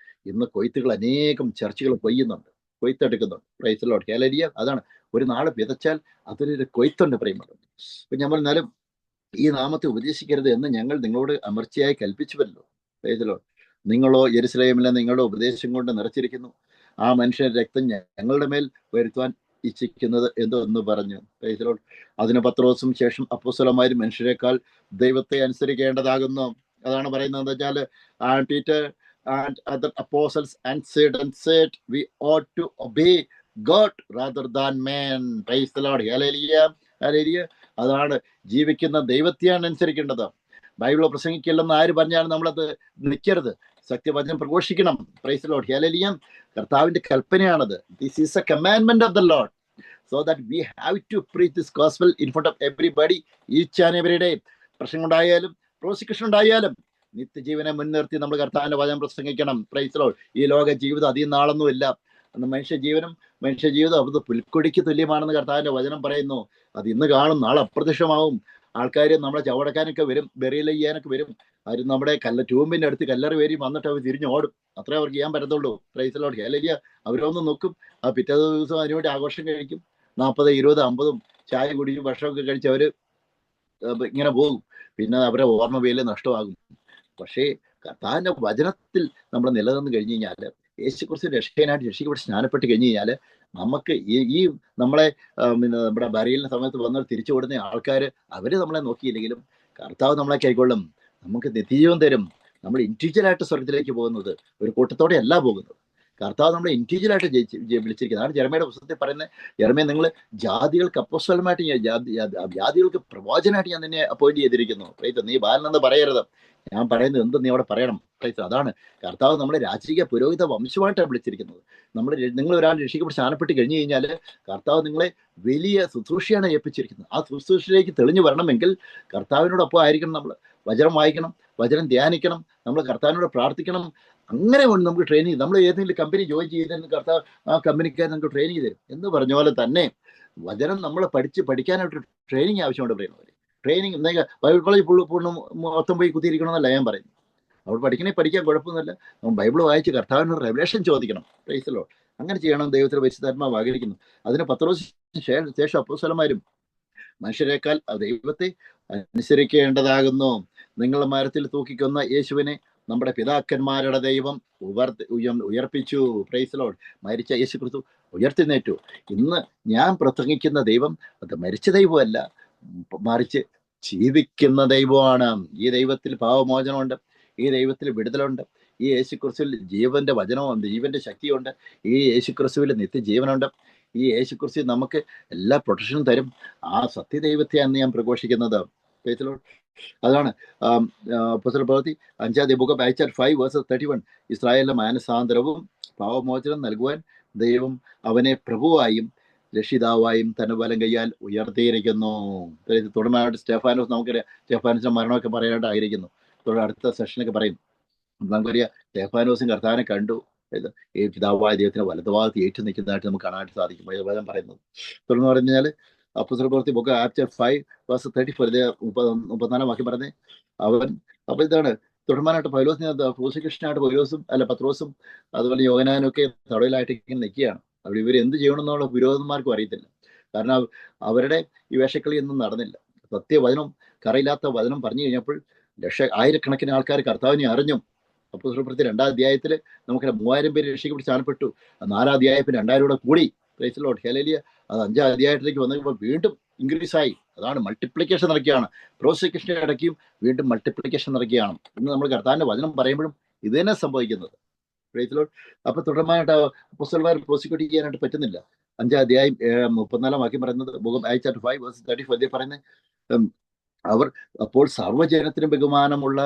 A: ഇന്ന് കൊയ്ത്തുകൾ അനേകം ചർച്ചകൾ കൊയ്യുന്നുണ്ട്, കൊയ്ത്തെടുക്കുന്നുണ്ട്. Praise lord hallelujah. അതാണ് ഒരു നാൾ വിതച്ചാൽ അതിലൊരു കൊയ്ത്തുണ്ട്. പ്രിയമുള്ളത്, ഇപ്പം നമ്മൾ എന്നാലും ഈ നാമത്തെ ഉപദേശിക്കരുത് എന്ന് ഞങ്ങൾ നിങ്ങളോട് അമർച്ചയായി കൽപ്പിച്ചുവല്ലോ. Praise Lord. നിങ്ങളോ യെരുശലേമിലെ നിങ്ങളുടെ ഉപദേശം കൊണ്ട് നിറച്ചിരിക്കുന്നു. ആ മനുഷ്യന്റെ രക്തം ഞങ്ങളുടെ മേൽ വരുത്തുവാൻ ഇച്ഛിക്കുന്നത് എന്ന് പറഞ്ഞു. Praise Lord. അതിന് പത്രോസും ശേഷം അപ്പോസ്തലന്മാരും മനുഷ്യരെക്കാൾ ദൈവത്തെ അനുസരിക്കേണ്ടതാകുന്നു. അതാണ് പറയുന്നത്. എന്താ വെച്ചാൽ Peter and other apostles answered and said, we ought to obey God rather than man. Praise the Lord. Hallelujah. Hallelujah. അതാണ് ജീവിക്കുന്ന ദൈവത്തെയാണ് അനുസരിക്കേണ്ടത്. ബൈബിൾ പ്രസംഗിക്കില്ലെന്ന് ആര് പറഞ്ഞാലും നമ്മളത് നിൽക്കരുത്. സത്യവചനം പ്രഘോഷിക്കണം. Praise the Lord. ഹല്ലേലൂയ. കർത്താവിന്റെ കൽപ്പനയാണത്. This is a commandment of the lord. So that we have to preach this gospel in front of everybody, each and every day. പ്രശ്നം ഉണ്ടായാലും പ്രോസിക്യൂഷൻ ഉണ്ടായാലും നിത്യജീവനെ മുൻനിർത്തി നമ്മൾ കർത്താവിന്റെ വചനം പ്രസംഗിക്കണം. Price the Lord. ഈ ലോക ജീവിതം അധികം നാളൊന്നുമില്ല. അന്ന് മനുഷ്യജീവിതം അത് പുൽക്കൊടിക്ക് തുല്യമാണെന്ന് കർത്താവിന്റെ വചനം പറയുന്നു. അത് ഇന്ന് കാണും, നാളെ അപ്രത്യക്ഷമാവും. ആൾക്കാർ നമ്മളെ ചവടക്കാനൊക്കെ വരും, ബെറിയിൽ ചെയ്യാനൊക്കെ വരും. അവർ നമ്മുടെ ട്യൂമ്പിന്റെ അടുത്ത് കല്ലറി വരും, വന്നിട്ട് അവർ തിരിഞ്ഞോടും. അത്രേ അവർക്ക് ചെയ്യാൻ പറ്റത്തുള്ളൂ. Price the Lord. ഹല്ലേലൂയ. അവരൊന്ന് നോക്കും. ആ പിറ്റേ ദിവസം അതിനുവേണ്ടി ആഘോഷം കഴിക്കും. 40, 20, 50 ചായ കുടിക്കും, ഭക്ഷണമൊക്കെ കഴിച്ച് അവർ ഇങ്ങനെ പോകും. പിന്നെ അവരെ ഓർമ്മ നഷ്ടമാകും. പക്ഷേ കർത്താവിന്റെ വചനത്തിൽ നമ്മൾ നിലനിന്ന് കഴിഞ്ഞ് കഴിഞ്ഞാൽ, യേശുക്രിസ്തു രക്ഷകനായിട്ട് രക്ഷിക്കപ്പെട്ട് സ്നാനപ്പെട്ട് കഴിഞ്ഞ് കഴിഞ്ഞാൽ നമുക്ക് ഈ നമ്മളെ നമ്മുടെ ബറിയലിന്റെ സമയത്ത് വന്ന് തിരിച്ചു കൊടുക്കുന്ന ആൾക്കാർ അവര് നമ്മളെ നോക്കിയില്ലെങ്കിലും കർത്താവ് നമ്മളെ കൈക്കൊള്ളും. നമുക്ക് നിത്യജീവൻ തരും. നമ്മൾ ഇൻഡിവിജ്വലായിട്ട് സ്വർഗത്തിലേക്ക് പോകുന്നത് ഒരു കൂട്ടത്തോടെ അല്ല പോകുന്നത്. കർത്താവ് നമ്മളെ ഇൻഡിവിജ്വലായിട്ട് വിളിച്ചിരിക്കുന്നത്. ആണ് യെരമ്യയുടെ പുസ്തകത്തിൽ പറയുന്നത്. യെരമ്യ, നിങ്ങൾ ജാതികൾക്ക് അപ്പോസ്തലനായിട്ട് ജാതികൾക്ക് പ്രവാചകനായിട്ട് ഞാൻ നിന്നെ അപ്പോയിന്റ് ചെയ്തിരിക്കുന്നു. നീ ബാലനെന്ന് പറയരുത്. ഞാൻ പറയുന്നത് എന്ത് നീ അവിടെ പറയണം. അതാണ് കർത്താവ് നമ്മളെ രാജകീയ പുരോഹിത വംശമായിട്ടാണ് വിളിച്ചിരിക്കുന്നത്. നിങ്ങൾ ഒരാൾ രക്ഷിക്കപ്പെട്ട് സ്നാനപ്പെട്ട് കഴിഞ്ഞു കഴിഞ്ഞാൽ കർത്താവ് നിങ്ങളെ വലിയ ശുശ്രൂഷയാണ് ഏൽപ്പിച്ചിരിക്കുന്നത്. ആ ശുശ്രൂഷയിലേക്ക് തെളിഞ്ഞു വരണമെങ്കിൽ കർത്താവിനോടൊപ്പം ആയിരിക്കണം. നമ്മൾ വചനം വായിക്കണം, വചനം ധ്യാനിക്കണം, നമ്മൾ കർത്താവിനോട് പ്രാർത്ഥിക്കണം. അങ്ങനെ വേണം നമുക്ക് ട്രെയിനിങ്. നമ്മൾ ഏതെങ്കിലും കമ്പനി ജോയിൻ ചെയ്തതിന് കർത്താവ് ആ കമ്പനിക്കാർ നമുക്ക് ട്രെയിനിങ് തരും എന്ന് പറഞ്ഞ പോലെ തന്നെ വചനം നമ്മൾ പഠിക്കാനായിട്ട് ട്രെയിനിങ് ആവശ്യമുണ്ട്. പറയുന്നത് ട്രെയിനിങ് ബൈബിൾ കോളേജ് മൊത്തം പോയി കുത്തിയിരിക്കണമെന്നല്ല ഞാൻ പറയുന്നത്. അവിടെ പഠിക്കാൻ കുഴപ്പമൊന്നുമില്ല. നമ്മൾ ബൈബിൾ വായിച്ച് കർത്താവിനോട് റെവലേഷൻ ചോദിക്കണം. Price the Lord. അങ്ങനെ ചെയ്യണം. ദൈവത്തിന് പരിശുദ്ധാത്മാവ് ആഗ്രഹിക്കുന്നു. അതിന് പത്രോസിന് ശേഷം അപ്പോസ്തലന്മാരും മനുഷ്യരെക്കാൾ ദൈവത്തെ അനുസരിക്കേണ്ടതാകുന്നു. നിങ്ങൾ മരത്തിൽ തൂക്കിക്കൊന്ന യേശുവിനെ നമ്മുടെ പിതാക്കന്മാരുടെ ദൈവം ഉയർപ്പിച്ചു. Praise Lord. മരിച്ച യേശു ക്രിസ്തു ഉയർത്തിനേറ്റു. ഇന്ന് ഞാൻ പ്രസംഗിക്കുന്ന ദൈവം അത് മരിച്ച ദൈവമല്ല, മറിച്ച് ജീവിക്കുന്ന ദൈവമാണ്. ഈ ദൈവത്തിൽ പാവമോചനമുണ്ട്, ഈ ദൈവത്തിൽ വിടുതലുണ്ട്, ഈ യേശു ക്രിസ്തുവിൽ ജീവന്റെ വചനമുണ്ട്, ജീവന്റെ ശക്തിയുണ്ട്, ഈ യേശു ക്രിസ്തുവിൽ നിത്യജീവനുണ്ട്. ഈ യേശു ക്രിസ്തു നമുക്ക് എല്ലാ പ്രൊട്ടക്ഷനും തരും. ആ സത്യദൈവത്തെയാണ് ഞാൻ പ്രഘോഷിക്കുന്നത്. Praise Lord. അതാണ് അപ്പോസ്തല പ്രവൃത്തി 5 ബുക്ക് ഓഫ് ആക്ട്സ് 5:31. ഇസ്രായേലിന്റെ മാനസാന്തരവും പാവമോചനം നൽകുവാൻ ദൈവം അവനെ പ്രഭുവായും രക്ഷിതാവായും തന്നെ വലം കയ്യാൽ ഉയർത്തിയിരിക്കുന്നു. തുടർന്നായിട്ട് സ്റ്റെഫാനോസ്, നമുക്കറിയാം സ്റ്റെഫാനോസിന്റെ മരണമൊക്കെ പറയാനായിട്ടായിരിക്കുന്നു. അടുത്ത സെഷനൊക്കെ പറയും. നമുക്കറിയാം സ്റ്റെഫാനോസും കർത്താവിനെ കണ്ടു. ഈ പിതാവായ ദൈവത്തിന് വലതുഭാഗത്ത് ഏറ്റു നിൽക്കുന്നതായിട്ട് നമുക്ക് കാണാനായിട്ട് സാധിക്കും. വചനം പറയുന്നത് തുടർന്ന് പറഞ്ഞാൽ അപ്പോസ്തല പ്രവൃത്തി ബുക്ക് ആക്ട്സ് 5:34 34 വാക്യം പറഞ്ഞേ അവൻ. അപ്പൊ ഇതാണ് തുടർമാനായിട്ട് പൗലോസിനെ പ്രോസിക്യൂഷനായിട്ട് പത്രോസും അതുപോലെ യോഹന്നാനും ഒക്കെ തടവിലായിട്ട് ഇങ്ങനെ നിൽക്കുകയാണ്. അവിടെ ഇവർ എന്ത് ചെയ്യണമെന്നുള്ള പുരോഹിതന്മാർക്കും അറിയത്തില്ല. കാരണം അവരുടെ ഈ വേഷക്കളിയൊന്നും നടന്നില്ല. സത്യവചനം, കറയില്ലാത്ത വചനം പറഞ്ഞു കഴിഞ്ഞപ്പോൾ ആയിരക്കണക്കിന് ആൾക്കാർ കർത്താവിനെ അറിഞ്ഞു. അപ്പോസ്തല പ്രവൃത്തി 2-ാം അധ്യായത്തിൽ നമുക്കറിയാം 3000 പേര് രക്ഷിക്കപ്പെട്ട് സ്ഥാനപ്പെട്ടു. 4-ാം അധ്യായത്തിൽ 2000 കൂടെ കൂടി. Price the Lord. ഹല്ലേലൂയ. അത് 5-ാം അധ്യായത്തിലേക്ക് വന്നപ്പോൾ വീണ്ടും ഇൻക്രീസ് ആയി. അതാണ് മൾട്ടിപ്ലിക്കേഷൻ നടക്കുകയാണ്. പ്രോസിക്യൂഷന്റെ ഇടയ്ക്കും വീണ്ടും മൾട്ടിപ്ലിക്കേഷൻ നടക്കുകയാണ്. ഇന്ന് നമ്മൾ കർത്താവിന്റെ വചനം പറയുമ്പോഴും ഇത് തന്നെ സംഭവിക്കുന്നത്. Price the Lord. അപ്പൊ തുടർമായിട്ട് അപ്പോസ്തലന്മാർ പ്രോസിക്യൂട്ട് ചെയ്യാനായിട്ട് പറ്റുന്നില്ല. 5-ാം അധ്യായം 34 വാക്യം പറയുന്നത് ബുക്ക് ആക്ട്സ് 5:34 പറയുന്നത് അവർ അപ്പോൾ സർവ്വജനത്തിനും ബഹുമാനമുള്ള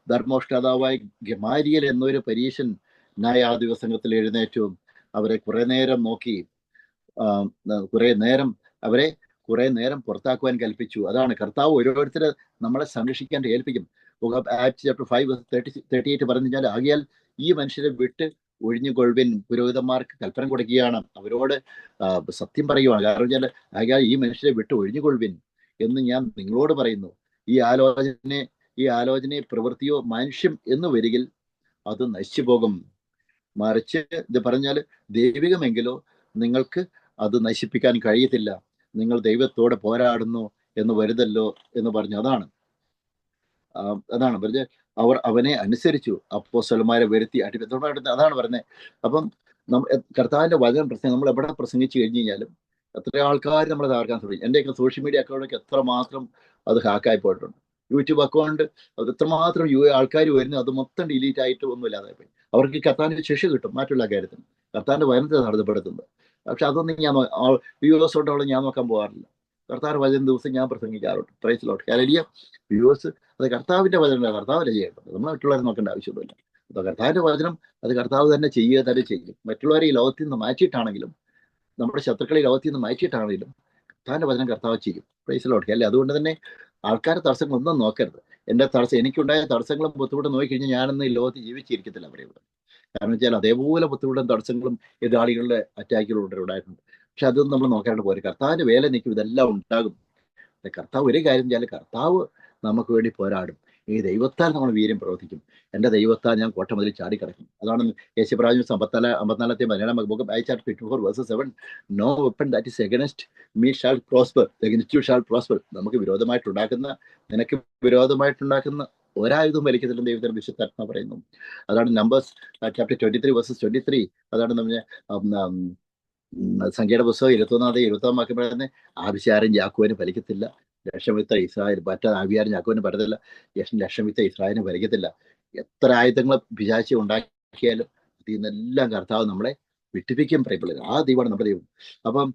A: ധർമ്മോഷ്ടാതാവായ ഗമാലിയേൽ എന്നൊരു പരീശൻ ന്യായാധിപസംഘത്തിൽ എഴുന്നേറ്റു അവരെ കുറെ നേരം നോക്കി കുറെ നേരം പുറത്താക്കുവാൻ കൽപ്പിച്ചു. അതാണ് കർത്താവ് ഓരോരുത്തരെ നമ്മളെ സംരക്ഷിക്കാൻ ഏൽപ്പിക്കും. ആക്ട്സ് ചാപ്റ്റർ 5:38 പറഞ്ഞു, ആകിയാൽ ഈ മനുഷ്യരെ വിട്ട് ഒഴിഞ്ഞുകൊള്ളുവിൻ. പുരോഹിതന്മാർക്ക് കൽപ്പന കൊടുക്കുകയാണ്, അവരോട് സത്യം പറയുവാണ്. കാരണം വെച്ചാൽ ആകിയാൽ ഈ മനുഷ്യരെ വിട്ട് ഒഴിഞ്ഞുകൊള്ളുവിൻ എന്ന് ഞാൻ നിങ്ങളോട് പറയുന്നു. ഈ ആലോചനയെ പ്രവൃത്തിയോ മനുഷ്യം എന്ന് വരികിൽ അത് നശിച്ചു പോകും. മറിച്ച് ഇത് പറഞ്ഞാൽ ദൈവികമെങ്കിലോ നിങ്ങൾക്ക് അത് നശിപ്പിക്കാൻ കഴിയത്തില്ല. നിങ്ങൾ ദൈവത്തോടെ പോരാടുന്നു എന്ന് വരുതല്ലോ എന്ന് പറഞ്ഞു. അതാണ് പറഞ്ഞത്. അവർ അവനെ അനുസരിച്ചു, അപ്പോസ്തലന്മാരെ വരുത്തി അതാണ് പറഞ്ഞത്. അപ്പം കർത്താവിന്റെ വചനം പ്രസംഗം നമ്മൾ എവിടെ പ്രസംഗിച്ചു കഴിഞ്ഞു കഴിഞ്ഞാലും എത്ര ആൾക്കാർ നമ്മളെ തകർക്കാൻ ശ്രമിക്കും. എൻ്റെയൊക്കെ സോഷ്യൽ മീഡിയ അക്കൗണ്ടൊക്കെ എത്രമാത്രം അത് ഹാക്കായി പോയിട്ടുണ്ട്. യൂട്യൂബ് അക്കൗണ്ട് അത് എത്രമാത്രം ആൾക്കാർ വരുന്നു, അത് മൊത്തം ഡിലീറ്റ് ആയിട്ട് ഒന്നും ഇല്ലാതെ പോയി. അവർക്ക് കർത്താവിന്റെ ശിക്ഷ കിട്ടും മറ്റുള്ള കാര്യത്തിന്, കർത്താവിന്റെ വചനത്തെ നടത്തപ്പെടുത്തുന്നത്. പക്ഷെ അതൊന്നും ഞാൻ വ്യൂവേഴ്സോട്ടോളം ഞാൻ നോക്കാൻ പോകാറില്ല. കർത്താവിന്റെ വചനം ദിവസം ഞാൻ പ്രസംഗിക്കാറുണ്ട്. Praise the Lord. Hallelujah. Viewers അത് കർത്താവിന്റെ വചനം, കർത്താവിനെ ചെയ്യേണ്ടത്, നമ്മൾ മറ്റുള്ളവരെ നോക്കേണ്ട ആവശ്യമൊന്നുമില്ല. അപ്പോൾ കർത്താവിന്റെ വചനം അത് കർത്താവ് തന്നെ ചെയ്യുക തന്നെ ചെയ്യും. മറ്റുള്ളവരെ ഈ ലോകത്തിൽ നിന്ന് മാറ്റിയിട്ടാണെങ്കിലും, നമ്മുടെ ശത്രുക്കളെ ലോകത്തിൽ നിന്ന് മാറ്റിയിട്ടാണെങ്കിലും കർത്താവിന്റെ വചനം കർത്താവ് ചെയ്യും. Price the Lord. അല്ലേ? അതുകൊണ്ട് തന്നെ ആൾക്കാരുടെ തടസ്സങ്ങളൊന്നും നോക്കരുത്. എൻ്റെ എനിക്കുണ്ടായ തടസ്സങ്ങളും ബുദ്ധിമുട്ടും നോക്കിക്കഴിഞ്ഞാൽ ഞാനൊന്നും ഈ ലോകത്ത് ജീവിച്ചിരിക്കത്തില്ല അവരെവിടെ. കാരണം വെച്ചാൽ അതേപോലെ ബുദ്ധിമുട്ടും തടസ്സങ്ങളും എതിരാളികളുടെ അറ്റാക്കുകളും ഉണ്ടായിട്ടുണ്ട്. പക്ഷെ അതൊന്നും നമ്മൾ നോക്കാണ്ട് പോരും. കർത്താവിന്റെ വേല നിൽക്കും, ഇതെല്ലാം ഉണ്ടാകും. കർത്താവ് ഒരു കാര്യം ചെയ്യാൻ, കർത്താവ് നമുക്ക് വേണ്ടി പോരാടും. ഈ ദൈവത്താൽ നമ്മൾ വീര്യം പ്രവർത്തിക്കും. എൻ്റെ ദൈവത്താൽ ഞാൻ കോട്ടമതിൽ ചാടിക്കിടക്കും. അതാണ് യേശുപ്രാവശ്യം 54:7 no weapon that is against me shall prosper, against you shall prosper. നമുക്ക് നിനക്ക് വിരോധമായിട്ടുണ്ടാക്കുന്ന ഒരായുധം വലിക്കത്തിലും ദൈവത്തിന്റെ വിശുദ്ധാത്മാ പറയുന്നു. അതാണ് നമ്പേഴ്സ് ചാപ്റ്റർ 23:23. അതാണ് നമ്മൾ സംഖ്യയുടെ പുസ്തകം 21-23 വാക്യം പറയുന്നത്, ആഭിചാരം യാക്കോബിന് ഫലിക്കത്തില്ല, ലക്ഷമിത്ത ഇസ്രായേൽ ആഭിചാരം യാക്കോബിന് പറ്റത്തില്ല, ലക്ഷമിത്ത ഇസ്രായേലിന് ഫലിക്കത്തില്ല. എത്ര ആയുധങ്ങൾ പിശാചി ഉണ്ടാക്കിയാലും അതിൽ നിന്നെല്ലാം കർത്താവ് നമ്മളെ വിട്ടിപ്പിക്കും. ബൈബിളിൽ ആ ദൈവമാണ് നമ്മുടെ ദൈവം. അപ്പം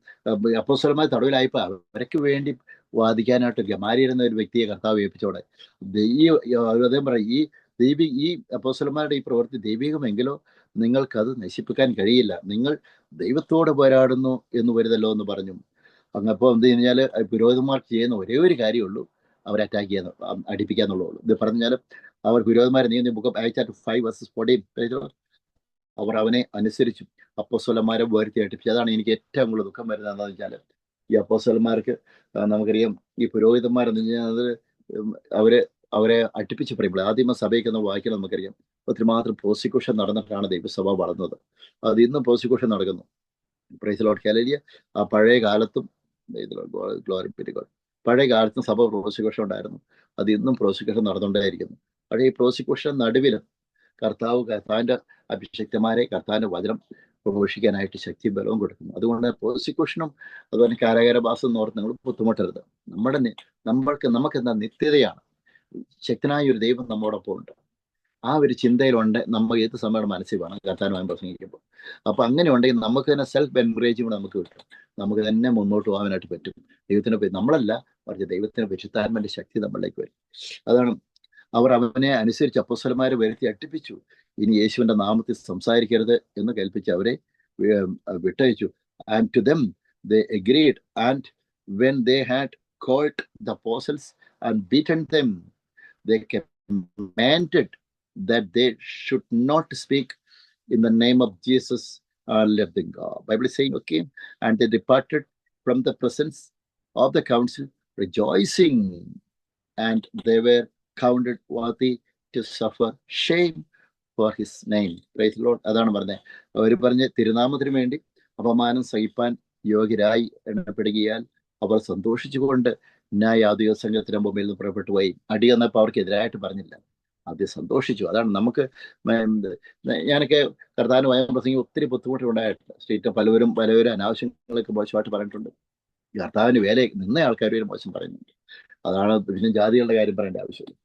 A: അപ്പോസ്തലന്മാർ തടവിലായപ്പോൾ അവർക്ക് വേണ്ടി വാദിക്കാനായിട്ട് ഗമാലിയേൽ എന്ന ഒരു വ്യക്തിയെ കർത്താവ് ഏൽപ്പിച്ചോടെ അദ്ദേഹം പറയും, ഈ അപ്പോസ്തലന്മാരുടെ ഈ പ്രവൃത്തി ദൈവികമെങ്കിലോ നിങ്ങൾക്കത് നശിപ്പിക്കാൻ കഴിയില്ല. നിങ്ങൾ ദൈവത്തോട് പോരാടുന്നു എന്ന് വരുതല്ലോ എന്ന് പറഞ്ഞു. അങ്ങപ്പോൾ എന്ത് കഴിഞ്ഞാൽ പുരോഹിതന്മാർക്ക് ചെയ്യുന്ന ഒരേ ഒരു കാര്യമുള്ളൂ, അവരെ അറ്റാക്ക് ചെയ്യാൻ, അടിപ്പിക്കാന്നുള്ളൂ. ഇത് പറഞ്ഞാൽ അവർ പുരോഹിതന്മാരെ നീ ബുക്ക് ഓഫ് ആക്ട്സ് 5:40 അവർ അവനെ അനുസരിച്ചു, അപ്പോസ്തലന്മാരെ വേർത്തി അടിപ്പിച്ചു. അതാണ് എനിക്ക് ഏറ്റവും കൂടുതൽ ദുഃഖം വരുന്നത്. എന്താണെന്ന് വെച്ചാൽ ഈ അപ്പോസ്തലന്മാർക്ക് നമുക്കറിയാം, ഈ പുരോഹിതന്മാരെന്ന് കഴിഞ്ഞാൽ അവരെ അടുപ്പിച്ച് പറയുമ്പോൾ ആദ്യമ സഭയ്ക്ക് നമ്മൾ വായിക്കണം. നമുക്കറിയാം ഒത്തിരിമാത്രം പ്രോസിക്യൂഷൻ നടന്നിട്ടാണ് ദൈവസഭ വളർന്നത്. അത് ഇന്നും പ്രോസിക്യൂഷൻ നടക്കുന്നു. Price the Lord. ഹല്ലേലൂയ. ആ പഴയ കാലത്തും സഭ പ്രോസിക്യൂഷൻ ഉണ്ടായിരുന്നു. അത് ഇന്നും പ്രോസിക്യൂഷൻ നടന്നുകൊണ്ടേയിരിക്കുന്നു. പക്ഷേ ഈ പ്രോസിക്യൂഷൻ നടുവിലും കർത്താവിൻ്റെ അഭിഷിക്തന്മാരെ കർത്താവിൻ്റെ വചനം പ്രഘോഷിക്കാനായിട്ട് ശക്തി ബലവും കൊടുക്കുന്നു. അതുകൊണ്ട് പ്രോസിക്യൂഷനും അതുപോലെ കാരാകാരവാസം എന്ന് ഓർത്ത് നിങ്ങൾ ബുദ്ധിമുട്ടരുത്. നമുക്ക് എന്താ നിത്യതയാണ്. ശക്തനായ ഒരു ദൈവം നമ്മോടൊപ്പം ഉണ്ട്. ആ ഒരു ചിന്തയിലുണ്ട് നമ്മൾ ഏത് സമയത്ത് മനസ്സിൽ വേണം കർത്താനുമായി പ്രസംഗിക്കുമ്പോൾ. അപ്പൊ അങ്ങനെ ഉണ്ടെങ്കിൽ നമുക്ക് തന്നെ സെൽഫ് എൻകറേജ്മെന്റ് നമുക്ക് കിട്ടും. നമുക്ക് തന്നെ മുന്നോട്ട് പോകാനായിട്ട് പറ്റും. ദൈവത്തിന് നമ്മളല്ല, മറിച്ച് ദൈവത്തിന് പരിശുദ്ധാത്മാവിന്റെ ശക്തി നമ്മളിലേക്ക് വരും. അതാണ് അവർ അവനെ അനുസരിച്ച് അപ്പോസ്തലന്മാരെ വരുത്തി അട്ടിപ്പിച്ചു. ഇനി യേശുവിന്റെ നാമത്തിൽ സംസാരിക്കരുത് എന്ന് കൽപ്പിച്ച് അവരെ വിട്ടയച്ചു. And to them they agreed, and when they had called the apostles and beaten them, they commanded that they should not speak in the name of Jesus living God. Bible is saying, okay, and they departed from the presence of the council rejoicing, and they were counted worthy to suffer shame for his name. Praise the Lord. അതാണ് പറഞ്ഞത്. അവർ പറഞ്ഞ് തിരുനാമത്തിന് വേണ്ടി അപമാനം സഹിപ്പാൻ യോഗ്യരായി എണ്ണപ്പെടുകയാൽ അവർ സന്തോഷിച്ചുകൊണ്ട് ന്യായാധിക സംഘത്തിന് മുമ്പിൽ നിന്ന് പുറപ്പെട്ടു പോയി. അടി എന്നപ്പോൾ അവർക്ക് എതിരായിട്ട് പറഞ്ഞില്ല, അത് സന്തോഷിച്ചു. അതാണ് നമുക്ക് ഞാനൊക്കെ കർത്താവിന് വചനം പ്രസംഗിക്കും ഒത്തിരി ബുദ്ധിമുട്ടുണ്ടായിട്ടുണ്ട്. സ്ട്രീറ്റ് പലവരും അനാവശ്യങ്ങളൊക്കെ മോശമായിട്ട് പറഞ്ഞിട്ടുണ്ട്. കർത്താവിന് വേല നിന്ന ആൾക്കാർ മോശം പറയുന്നുണ്ട്. അതാണ് പിന്നെ ജാതികളുടെ കാര്യം പറയേണ്ട ആവശ്യമില്ല.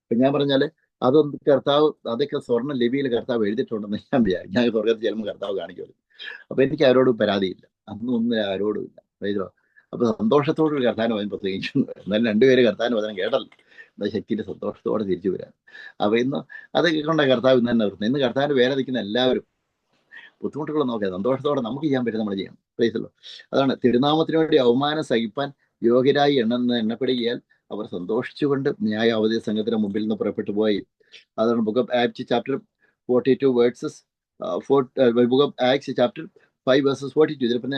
A: അപ്പൊ ഞാൻ പറഞ്ഞാല് അതൊന്നും കർത്താവ് അതൊക്കെ സ്വർണ്ണ ലിപിയിൽ കർത്താവ് എഴുതിയിട്ടുണ്ടെന്ന് ഞാൻ വിചാരിക്കും. ഞാൻ സ്വർഗത്തിൽ ചെല്ലുമ്പോൾ കർത്താവ് കാണിക്കുമല്ലോ. അപ്പൊ എനിക്ക് ആരോടും പരാതിയില്ല, അന്നൊന്നും ആരോടും ഇല്ല. അറിയോ? അപ്പൊ സന്തോഷത്തോടെ കർത്താവിന് വചനം പ്രസംഗിക്കുന്നു. എന്നാലും രണ്ടുപേര് കർത്താവിന് വചനം കേട്ടല്ലോ, എന്താ ശക്തിയുടെ സന്തോഷത്തോടെ തിരിച്ചു വരാൻ. അപ്പൊ ഇന്ന് അതൊക്കെ കൊണ്ട കർത്താവ് ഇന്ന് തന്നെ നിർത്തുന്നത്. ഇന്ന് കർത്താവിന് വേല നിൽക്കുന്ന എല്ലാവരും ബുദ്ധിമുട്ടുകൾ നോക്കിയാൽ സന്തോഷത്തോടെ നമുക്ക് ചെയ്യാൻ പറ്റും, നമ്മൾ ചെയ്യണം. പ്രൈസല്ലോ. അതാണ് തിരുനാമത്തിന് വേണ്ടി അവമാനം സഹിപ്പാൻ യോഗ്യരായി എണ്ണപ്പെടുകയാൽ അവർ സന്തോഷിച്ചുകൊണ്ട് ന്യായ അവധി സംഘത്തിന് മുമ്പിൽ നിന്ന് പുറപ്പെട്ടു പോയി. അതാണ് book of Acts chapter 42 versus book of Acts chapter 5 versus 42. ഇതിൽ പിന്നെ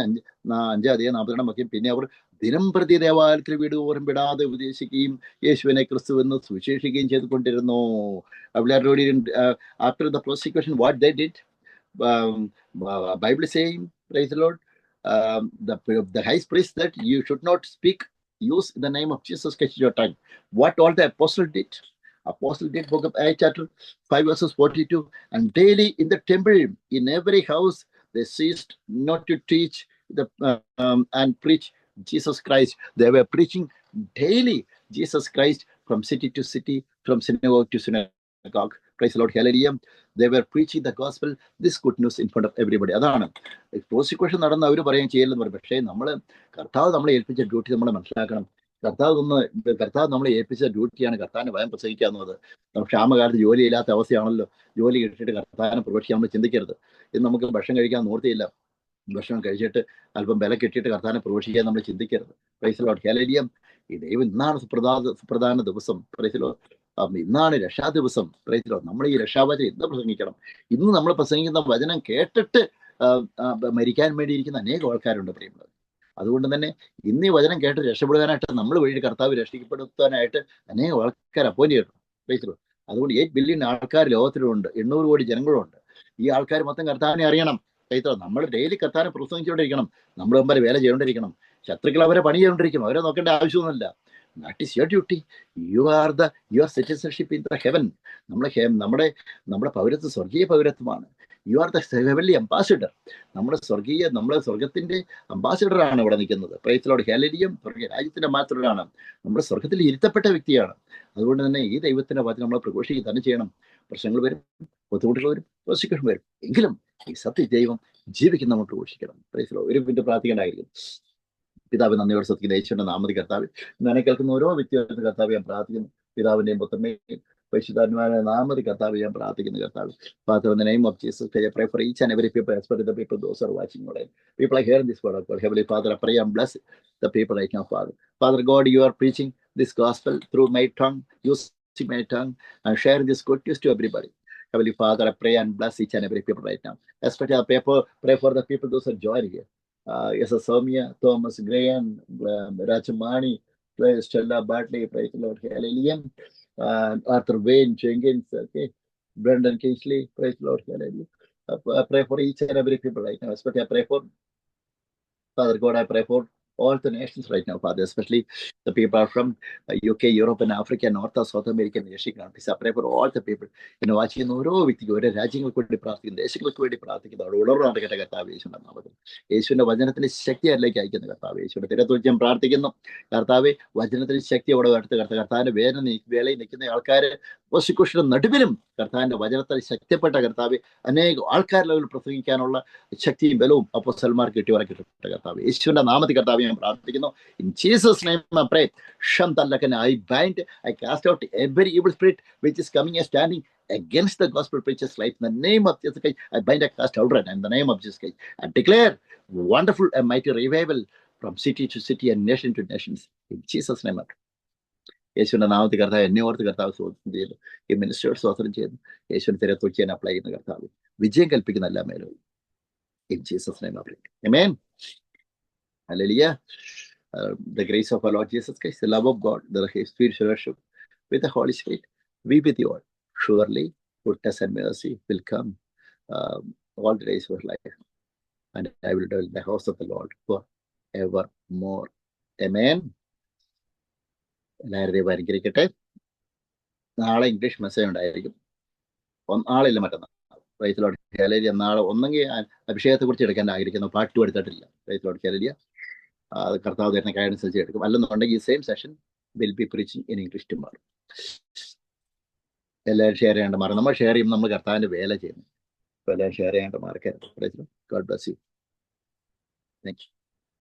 A: 5:42 വാക്യം. പിന്നെ അവർ ദിനം പ്രതി ദേവാലയത്തിൽ വീടുതോറും വിടാതെ ഉപദേശിക്കുകയും യേശുവിനെ ക്രിസ്തു എന്ന് സുവിശേഷിക്കുകയും ചെയ്തുകൊണ്ടിരുന്നു. After the prosecution what they did, Bible is saying, praise the Lord, the high priest that you should not use the name of Jesus catch your tongue. What all the apostle did, book of Acts chapter 5 verses 42, and daily in the temple in every house they ceased not to teach and preach Jesus Christ. They were preaching daily Jesus Christ from city to city, from synagogue to synagogue. Praise the Lord, hallelujah. They were preaching the gospel, this good news in front of everybody. അതാണ് പ്രോസിക്യൂഷൻ നടന്ന അവർ പറയാൻ ചെയ്യില്ലെന്ന് പറയും. പക്ഷേ കർത്താവ് നമ്മളെ ഏൽപ്പിച്ച ഡ്യൂട്ടി നമ്മൾ മനസ്സിലാക്കണം. കർത്താവ് നമ്മളെ ഏൽപ്പിച്ച ഡ്യൂട്ടിയാണ് കർത്താവിന് വചനം പ്രസംഗിക്കുക എന്നത്. ക്ഷാമകാലത്ത് ജോലിയില്ലാത്ത അവസ്ഥയാണല്ലോ. ജോലി കിട്ടിയിട്ട് കർത്താവിനെ പ്രവേശിക്കാൻ നമ്മൾ ചിന്തിക്കരുത്. ഇത് നമുക്ക് ഭക്ഷണം കഴിക്കാൻ നിവൃത്തിയില്ല, ഭക്ഷണം കഴിച്ചിട്ട് അല്പം വില കിട്ടിയിട്ട് കർത്താവിനെ പ്രവേശിക്കാൻ നമ്മൾ ചിന്തിക്കരുത്. Price the Lord, hallelujah. ഈ ദൈവം ഇന്നാണ് സുപ്രധാന ദിവസം. Price the Lord. ഇന്നാണ് രക്ഷാ ദിവസം. Price the Lord. നമ്മൾ ഈ രക്ഷാവചനം ഇന്ന് പ്രസംഗിക്കണം. ഇന്ന് നമ്മൾ പ്രസംഗിക്കുന്ന വചനം കേട്ടിട്ട് മരിക്കാൻ വേണ്ടിയിരിക്കുന്ന അനേകം ആൾക്കാരുണ്ട് പ്രിയമുള്ളത്. അതുകൊണ്ട് തന്നെ ഇന്ന് ഈ വചനം കേട്ട് രക്ഷപ്പെടുവാനായിട്ട് നമ്മൾ വഴി കർത്താവ് രക്ഷിക്കപ്പെടുത്താനായിട്ട് അനേകം ആൾക്കാർ അപ്പോയിന്റ് ചെയ്തിട്ടുണ്ട്. Price the Lord. അതുകൊണ്ട് 8 ബില്യൺ ആൾക്കാർ ലോകത്തിലുണ്ട്, 800 കോടി ജനങ്ങളുണ്ട്. ഈ ആൾക്കാർ മൊത്തം കർത്താവിനെ അറിയണം. നമ്മൾ ഡെയിലി കർത്താവിനെ പ്രസംഗിച്ചുകൊണ്ടിരിക്കണം. നമ്മൾ മുമ്പ് വേല ചെയ്തുകൊണ്ടിരിക്കണം. ശത്രുക്കൾ അവരെ പണി ചെയ്തുകൊണ്ടിരിക്കും, അവരെ നോക്കേണ്ട ആവശ്യമൊന്നുമില്ല. That is your duty. Your citizenship in the heaven. നമ്മുടെ പൗരത്വം സ്വർഗീയ പൗരത്വമാണ്. You are the heavenly ambassador. നമ്മുടെ സ്വർഗത്തിന്റെ അംബാസിഡറാണ് ഇവിടെ നിൽക്കുന്നത്. Praise the Lord, hallelujah. സ്വർഗീയ രാജ്യത്തിന്റെ അംബാസിഡറാണ്. നമ്മുടെ സ്വർഗത്തിൽ ഇരുത്തപ്പെട്ട വ്യക്തിയാണ്. അതുകൊണ്ട് തന്നെ ഈ ദൈവത്തിന്റെ വചനം നമ്മൾ പ്രഘോഷിക്കുക തന്നെ ചെയ്യണം. പ്രശ്നങ്ങൾ വരും, ബുദ്ധിമുട്ടുകൾ വരും, പ്രോസിക്യൂഷൻ വരും, എങ്കിലും ഈ സത്യ ദൈവം ജീവിക്കുന്ന നമ്മൾ പ്രഘോഷിക്കണം. Praise the lord. ഒരു മിനിറ്റ് പ്രാർത്ഥിക്കേണ്ടായിരിക്കും. പിതാവ് നന്ദിയോടെ സ്തുതിക്കുന്ന യേശുവിന്റെ നാമത്തിൽ കർത്താവ് എന്നെ കേൾക്കുന്ന ഓരോ വ്യക്തികൾക്കും കർത്താവ് ഞാൻ പ്രാർത്ഥിക്കുന്നു. പിതാവിന്റെയും പുത്രന്റെയും പരിശുദ്ധാത്മാവിന്റെ നാമത്തിൽ കർത്താവ് ഞാൻ പ്രാർത്ഥിക്കുന്നു. കർത്താവ്, Father, in the name of Jesus, I pray for each and every people, especially the people those who are watching online. People are hearing this word of God. Heavenly Father, I pray and bless the people right now, Father. Father God, you are preaching this gospel through my tongue, using my tongue, and sharing this good news to everybody. Heavenly Father, I pray and bless each and every people right now. Especially I pray for the people those who are joining here. Yes, Soumya, Thomas, Graham, Rachamani, Stella Bartley, praise the Lord, hallelujah. Arthur Wayne, Jenkins, okay, Brendan Kingsley, praise the Lord, hallelujah. I pray for each and every people right now. Especially I pray for Father God, I pray for all the nations right now, Father, especially the people are from UK, Europe, and Africa, North, South America, and Asian countries. I pray for all the people. വായിക്കുന്ന ഓരോ വ്യക്തിക്കും ഓരോ രാജ്യങ്ങൾക്ക് വേണ്ടി പ്രാർത്ഥിക്കുന്നു, ദേശങ്ങൾക്ക് വേണ്ടി പ്രാർത്ഥിക്കുന്നു. അവിടെ ഉണർവ് നടക്കട്ടെ കർത്താവ് യേശുവിന്റെ നാമത്തിൽ. യേശുവിന്റെ വചനത്തിന്റെ ശക്തി അതിലേക്ക് അയക്കുന്ന കർത്താവ് യേശുവിന്റെ തിരത്തുവച്ച് പ്രാർത്ഥിക്കുന്നു. കർത്താവ് വചനത്തിന് ശക്തി അവിടെ അടുത്ത് കർത്താവിന്റെ വേലയിൽ നിൽക്കുന്ന ആൾക്കാര് പ്രോസിക്യൂഷന്റെ നടുവിലും കർത്താവിന്റെ വചനത്തിൽ ശക്തിപ്പെട്ട കർത്താവ് അനേക ആൾക്കാരുടെ പ്രസംഗിക്കാനുള്ള ശക്തിയും ബലവും അപ്പോസ്തലന്മാർക്ക് കിട്ടിയവരെ കിട്ടപ്പെട്ട കർത്താവ് യേശുവിന്റെ നാമത്തിൽ കർത്താവ് ഞാൻ പ്രാർത്ഥിക്കുന്നു. In Jesus' name I pray. I bind, I cast out every evil spirit which is coming and standing against the gospel preacher's life. In the name of Jesus Christ, I bind, I cast out right in the name of Jesus Christ. I declare wonderful and mighty revival from city to city and nation to nations. In Jesus' name I pray. യേശുവിന്റെ നാമത്തിൽ കർത്താവ് എന്നെ ഓർത്ത് കർത്താവ് സ്തോത്രം ചെയ്തു. ഈ മിനിസ്റ്റേഴ്സ് സ്തോത്രം ചെയ്തു. യേശുവിന്റെ തിരത്തൊച്ച് ഞാൻ അപ്ലൈ ചെയ്യുന്ന കർത്താവ് വിജയം കൽപ്പിക്കുന്ന എല്ലാ മേലും. In Jesus' name I pray. Amen. Hallelujah. The grace of our Lord Jesus Christ, the love of God, the spiritual worship with the Holy Spirit, be with you all. Surely, goodness and mercy will come all the days of our life, and I will dwell in the house of the Lord forevermore. Amen. എല്ലാവരുടെയും അനുഗ്രഹിക്കട്ടെ. നാളെ ഇംഗ്ലീഷ് മെസ്സേജ് ഉണ്ടായിരിക്കും. നാളെയില്ല, മറ്റന്നാൾ. പ്രൈസ് കേരളീയ നാളെ ഒന്നെങ്കിൽ അഭിഷേകത്തെ കുറിച്ച് എടുക്കാൻ ആഗ്രഹിക്കുന്നു. പാട്ടും എടുത്തിട്ടില്ല. പ്രൈസ് കേരളീയ അത് കർത്താവ് തരുന്ന ഗൈഡൻസ് വെച്ച് എടുക്കും. അല്ലെന്നുണ്ടെങ്കിൽ ഈ same session will be preaching in English tomorrow. എല്ലാവരും ഷെയർ ചെയ്യേണ്ട മാറും. നമ്മൾ ഷെയർ ചെയ്യുമ്പോൾ നമ്മൾ കർത്താവിന്റെ വേല ചെയ്യുന്നു. എല്ലാവരും ഷെയർ ചെയ്യേണ്ട മാർക്കരുത്. God bless you. Thank U.